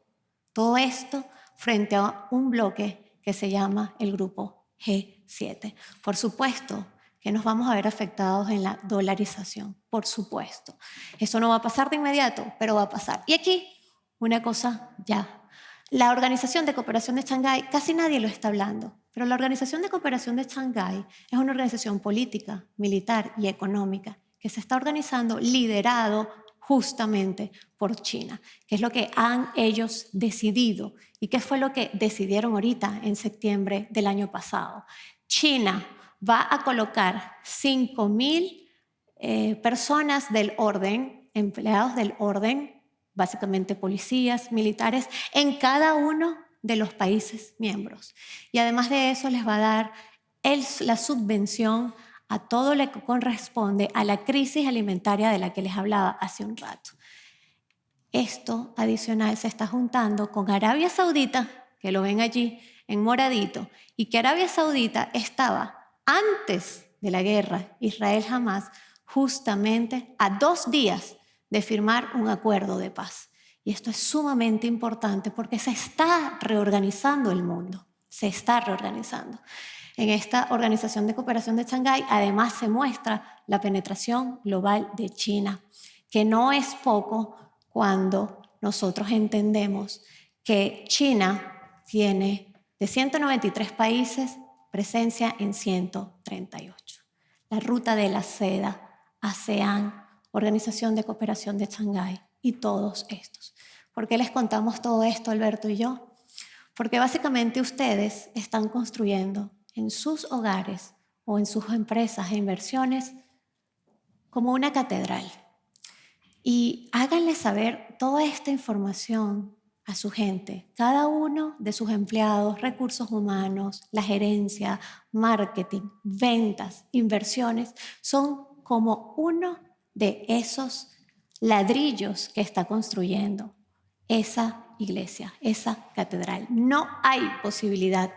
frente a un bloque que se llama el Grupo G7. Por supuesto que nos vamos a ver afectados en la dolarización, por supuesto. Eso no va a pasar de inmediato, pero va a pasar. Y aquí, una cosa ya. La Organización de Cooperación de Shanghái, casi nadie lo está hablando, pero la Organización de Cooperación de Shanghái es una organización política, militar y económica que se está organizando, liderado justamente por China, que es lo que han ellos decidido y qué fue lo que decidieron ahorita en septiembre del año pasado. China va a colocar 5.000 personas del orden, empleados del orden, básicamente policías, militares, en cada uno de los países miembros. Y además de eso les va a dar la subvención a todo lo que corresponde a la crisis alimentaria de la que les hablaba hace un rato. Esto adicional se está juntando con Arabia Saudita, que lo ven allí en moradito, y que Arabia Saudita estaba antes de la guerra Israel-Hamás justamente a 2 días de firmar un acuerdo de paz. Y esto es sumamente importante porque se está reorganizando el mundo, se está reorganizando. En esta Organización de Cooperación de Shanghái además se muestra la penetración global de China, que no es poco cuando nosotros entendemos que China tiene de 193 países presencia en 138. La Ruta de la Seda, ASEAN, Organización de Cooperación de Shanghái y todos estos. ¿Por qué les contamos todo esto, Alberto y yo? Porque básicamente ustedes están construyendo en sus hogares o en sus empresas e inversiones como una catedral. Y háganle saber toda esta información a su gente, cada uno de sus empleados, recursos humanos, la gerencia, marketing, ventas, inversiones, son como uno de esos ladrillos que está construyendo esa iglesia, esa catedral. No hay posibilidad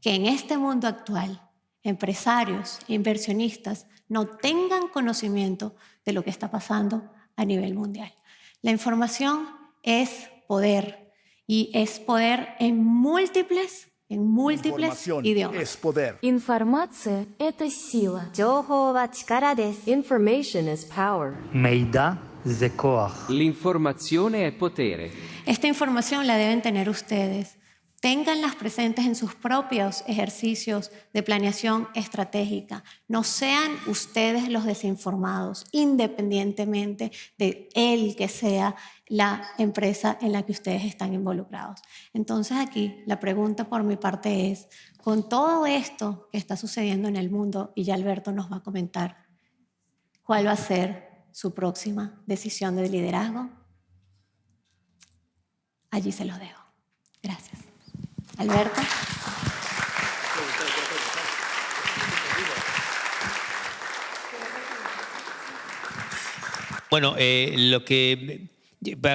que en este mundo actual empresarios e inversionistas no tengan conocimiento de lo que está pasando a nivel mundial. La información es poder Y es poder en múltiples Información idiomas. es poder. Информация – это сила. 情報は力です. Information is power. מידע זה כוח. L'informazione è potere. Esta información la deben tener ustedes. Ténganlas presentes en sus propios ejercicios de planeación estratégica. No sean ustedes los desinformados, independientemente de el que sea la empresa en la que ustedes están involucrados. Entonces aquí la pregunta por mi parte es, con todo esto que está sucediendo en el mundo, y ya Alberto nos va a comentar, ¿cuál va a ser su próxima decisión de liderazgo? Allí se los dejo. Gracias. Alberto. Bueno,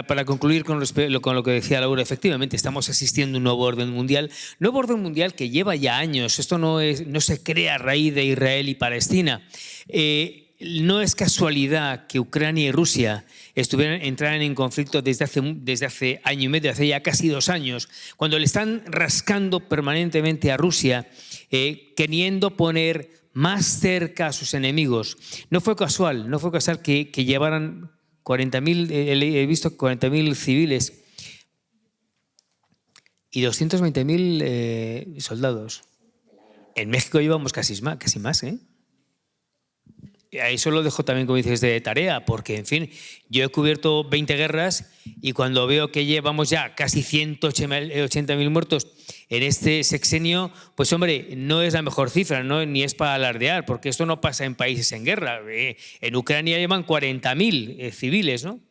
para concluir con lo que decía Laura, efectivamente estamos asistiendo a un nuevo orden mundial que lleva ya años. Esto no se crea a raíz de Israel y Palestina. No es casualidad que Ucrania y Rusia entraran en conflicto desde hace año y medio, hace ya casi 2 años, cuando le están rascando permanentemente a Rusia, queriendo poner más cerca a sus enemigos. No fue casual que llevaran 40.000, he visto 40.000 civiles y 220.000 soldados. En México llevamos casi más, ¿eh? Eso lo dejo también, como dices, de tarea, porque, en fin, yo he cubierto 20 guerras y cuando veo que llevamos ya casi 180.000 muertos en este sexenio, pues, hombre, no es la mejor cifra, ¿no? Ni es para alardear, porque esto no pasa en países en guerra. En Ucrania llevan 40.000 civiles, ¿no?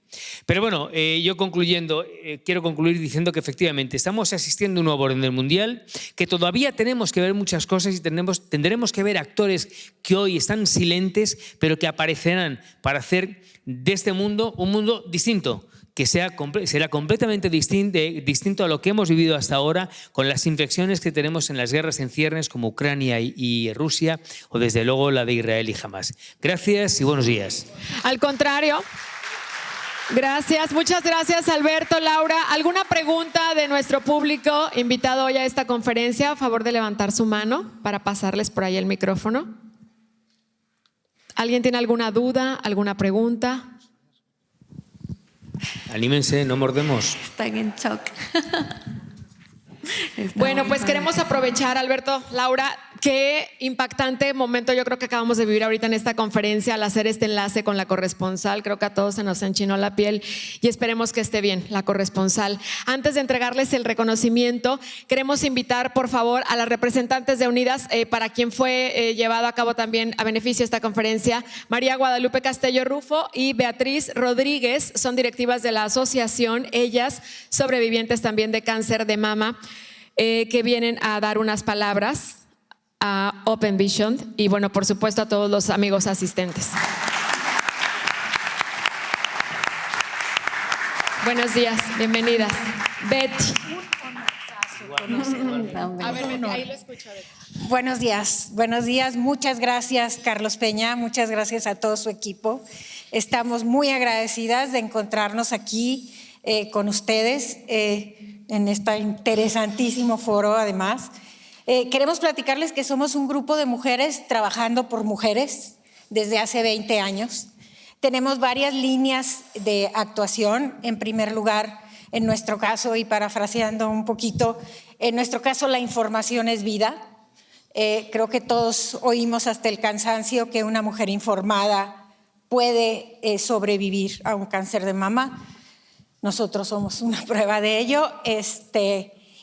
Pero bueno, yo concluyendo, quiero concluir diciendo que efectivamente estamos asistiendo a un nuevo orden mundial, que todavía tenemos que ver muchas cosas y tendremos que ver actores que hoy están silentes, pero que aparecerán para hacer de este mundo un mundo distinto, que será completamente distinto a lo que hemos vivido hasta ahora, con las inflexiones que tenemos en las guerras en ciernes como Ucrania y Rusia, o desde luego la de Israel y Hamás. Gracias y buenos días. Al contrario. Gracias, muchas gracias Alberto, Laura. ¿Alguna pregunta de nuestro público invitado hoy a esta conferencia? A favor de levantar su mano para pasarles por ahí el micrófono. ¿Alguien tiene alguna duda, alguna pregunta? Anímense, no mordemos. Están en shock. Bueno, pues queremos aprovechar, Alberto, Laura, qué impactante momento yo creo que acabamos de vivir ahorita en esta conferencia al hacer este enlace con la corresponsal. Creo que a todos se nos enchinó la piel y esperemos que esté bien la corresponsal. Antes de entregarles el reconocimiento, queremos invitar por favor a las representantes de Unidas, para quien fue llevado a cabo también a beneficio de esta conferencia, María Guadalupe Castello Rufo y Beatriz Rodríguez, son directivas de la asociación, ellas sobrevivientes también de cáncer de mama, que vienen a dar unas palabras a Open Vision y bueno, por supuesto a todos los amigos asistentes. Buenos días, bienvenidas. Betty. A ver, Betty, ahí lo escucho. Buenos días, muchas gracias Carlos Peña, muchas gracias a todo su equipo. Estamos muy agradecidas de encontrarnos aquí con ustedes en este interesantísimo foro además. Queremos platicarles que somos un grupo de mujeres trabajando por mujeres desde hace 20 años. Tenemos varias líneas de actuación. En primer lugar, en nuestro caso, y parafraseando un poquito, en nuestro caso la información es vida. Creo que todos oímos hasta el cansancio que una mujer informada puede sobrevivir a un cáncer de mama. Nosotros somos una prueba de ello.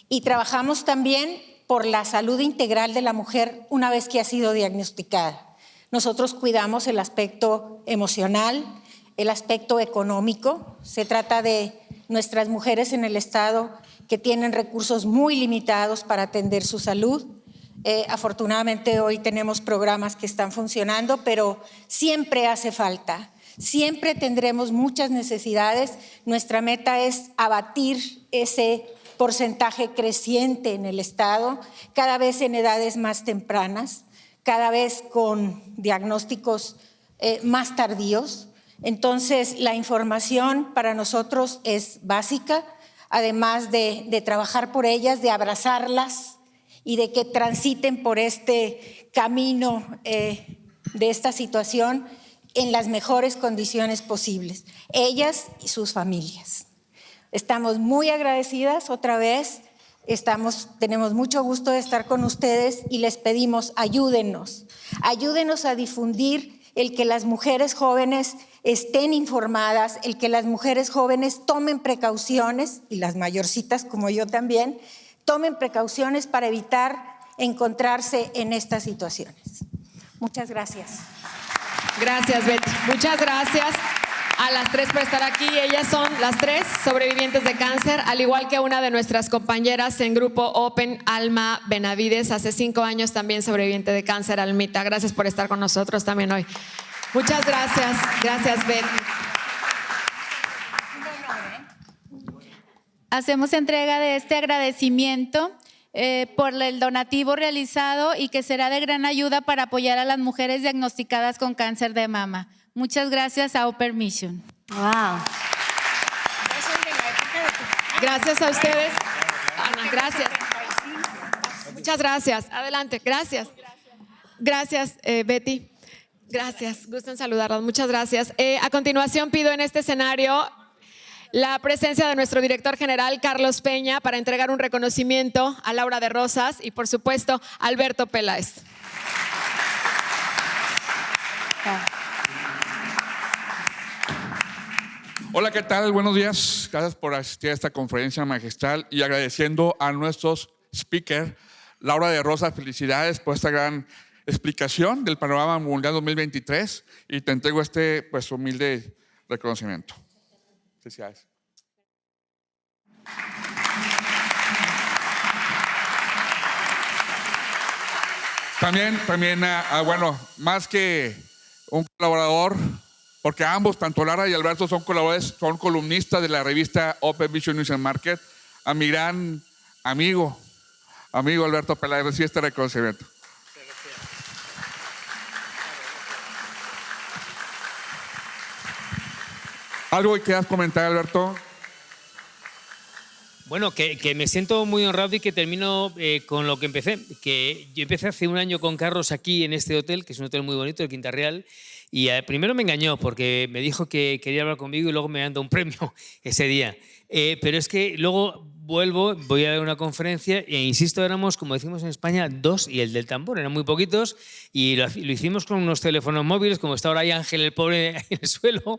Y trabajamos también por la salud integral de la mujer una vez que ha sido diagnosticada. Nosotros cuidamos el aspecto emocional, el aspecto económico. Se trata de nuestras mujeres en el Estado que tienen recursos muy limitados para atender su salud. Afortunadamente hoy tenemos programas que están funcionando, pero siempre hace falta. Siempre tendremos muchas necesidades. Nuestra meta es abatir ese porcentaje creciente en el Estado, cada vez en edades más tempranas, cada vez con diagnósticos más tardíos. Entonces, la información para nosotros es básica. además de trabajar por ellas, de abrazarlas y de que transiten por este camino de esta situación en las mejores condiciones posibles, ellas y sus familias. Estamos muy agradecidas otra vez, tenemos mucho gusto de estar con ustedes y les pedimos, ayúdenos a difundir el que las mujeres jóvenes estén informadas, el que las mujeres jóvenes tomen precauciones, y las mayorcitas como yo también, tomen precauciones para evitar encontrarse en estas situaciones. Muchas gracias. Gracias, Betty. Muchas gracias a las tres por estar aquí. Ellas son las tres sobrevivientes de cáncer, al igual que una de nuestras compañeras en Grupo Open, Alma Benavides, hace 5 años también sobreviviente de cáncer. Almita, gracias por estar con nosotros también hoy. Muchas gracias. Gracias, Betty. Hacemos entrega de este agradecimiento por el donativo realizado y que será de gran ayuda para apoyar a las mujeres diagnosticadas con cáncer de mama. Muchas gracias a Open Mission. Wow. Gracias a ustedes. Ana, gracias. Muchas gracias. Adelante. Gracias. Gracias, Betty. Gracias. Gusto en saludarlas. Muchas gracias. A continuación pido en este escenario la presencia de nuestro director general, Carlos Peña, para entregar un reconocimiento a Laura de Rosas y, por supuesto, a Alberto Peláez. Hola, ¿qué tal? Buenos días. Gracias por asistir a esta conferencia magistral y agradeciendo a nuestros speakers. Laura de Rosas, felicidades por esta gran explicación del panorama mundial 2023 y te entrego este humilde reconocimiento. Felicidades. También bueno, más que un colaborador, porque ambos, tanto Lara y Alberto, son colaboradores, son columnistas de la revista Open Vision News and Market, a mi gran amigo Alberto Peláez, recibe este reconocimiento. ¿Algo que quieras comentar, Alberto? Bueno, que me siento muy honrado y que termino con lo que empecé. Que yo empecé hace 1 año con Carlos aquí en este hotel, que es un hotel muy bonito, el Quinta Real, y primero me engañó porque me dijo que quería hablar conmigo y luego me mandó un premio ese día. Pero es que luego voy a dar una conferencia e insisto, éramos, como decimos en España, 2 y el del tambor, eran muy poquitos y lo hicimos con unos teléfonos móviles, como está ahora ahí Ángel, el pobre, en el suelo.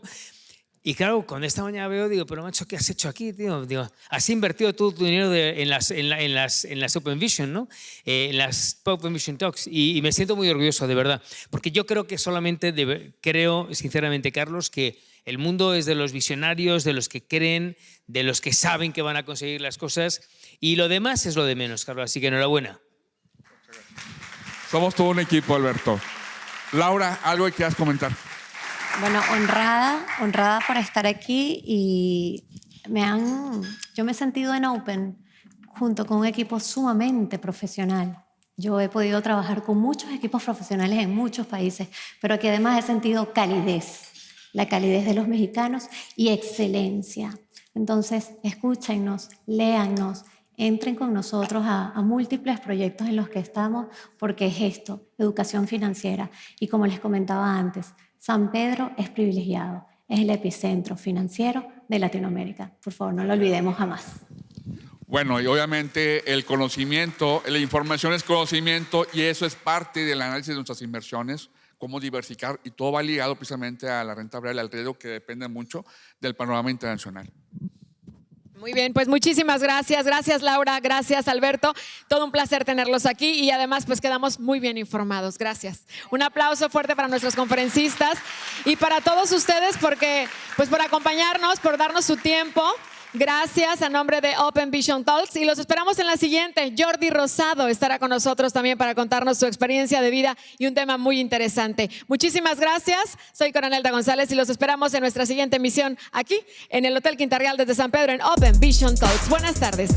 Y claro, cuando esta mañana veo, digo, pero macho, ¿qué has hecho aquí, tío? Digo, has invertido todo tu dinero en las Open Vision, ¿no? En las Open Vision Talks. Y me siento muy orgulloso, de verdad. Porque yo creo que creo, sinceramente, Carlos, que el mundo es de los visionarios, de los que creen, de los que saben que van a conseguir las cosas. Y lo demás es lo de menos, Carlos. Así que enhorabuena. Somos todo un equipo, Alberto. Laura, ¿algo que quieras comentar? Bueno, honrada por estar aquí y yo me he sentido en Open junto con un equipo sumamente profesional. Yo he podido trabajar con muchos equipos profesionales en muchos países, pero aquí además he sentido calidez, la calidez de los mexicanos y excelencia. Entonces, escúchennos, léannos, entren con nosotros a múltiples proyectos en los que estamos, porque es esto, educación financiera. Y como les comentaba antes, San Pedro es privilegiado, es el epicentro financiero de Latinoamérica. Por favor, no lo olvidemos jamás. Bueno, y obviamente el conocimiento, la información es conocimiento y eso es parte del análisis de nuestras inversiones, cómo diversificar, y todo va ligado precisamente a la renta variable, al riesgo, que depende mucho del panorama internacional. Muy bien, pues muchísimas gracias. Gracias, Laura. Gracias, Alberto. Todo un placer tenerlos aquí y además pues quedamos muy bien informados. Gracias. Un aplauso fuerte para nuestros conferencistas y para todos ustedes porque pues por acompañarnos, por darnos su tiempo. Gracias a nombre de Open Vision Talks y los esperamos en la siguiente. Jordi Rosado estará con nosotros también para contarnos su experiencia de vida y un tema muy interesante. Muchísimas gracias. Soy Coronelda González y los esperamos en nuestra siguiente emisión aquí en el Hotel Quinta Real desde San Pedro en Open Vision Talks. Buenas tardes.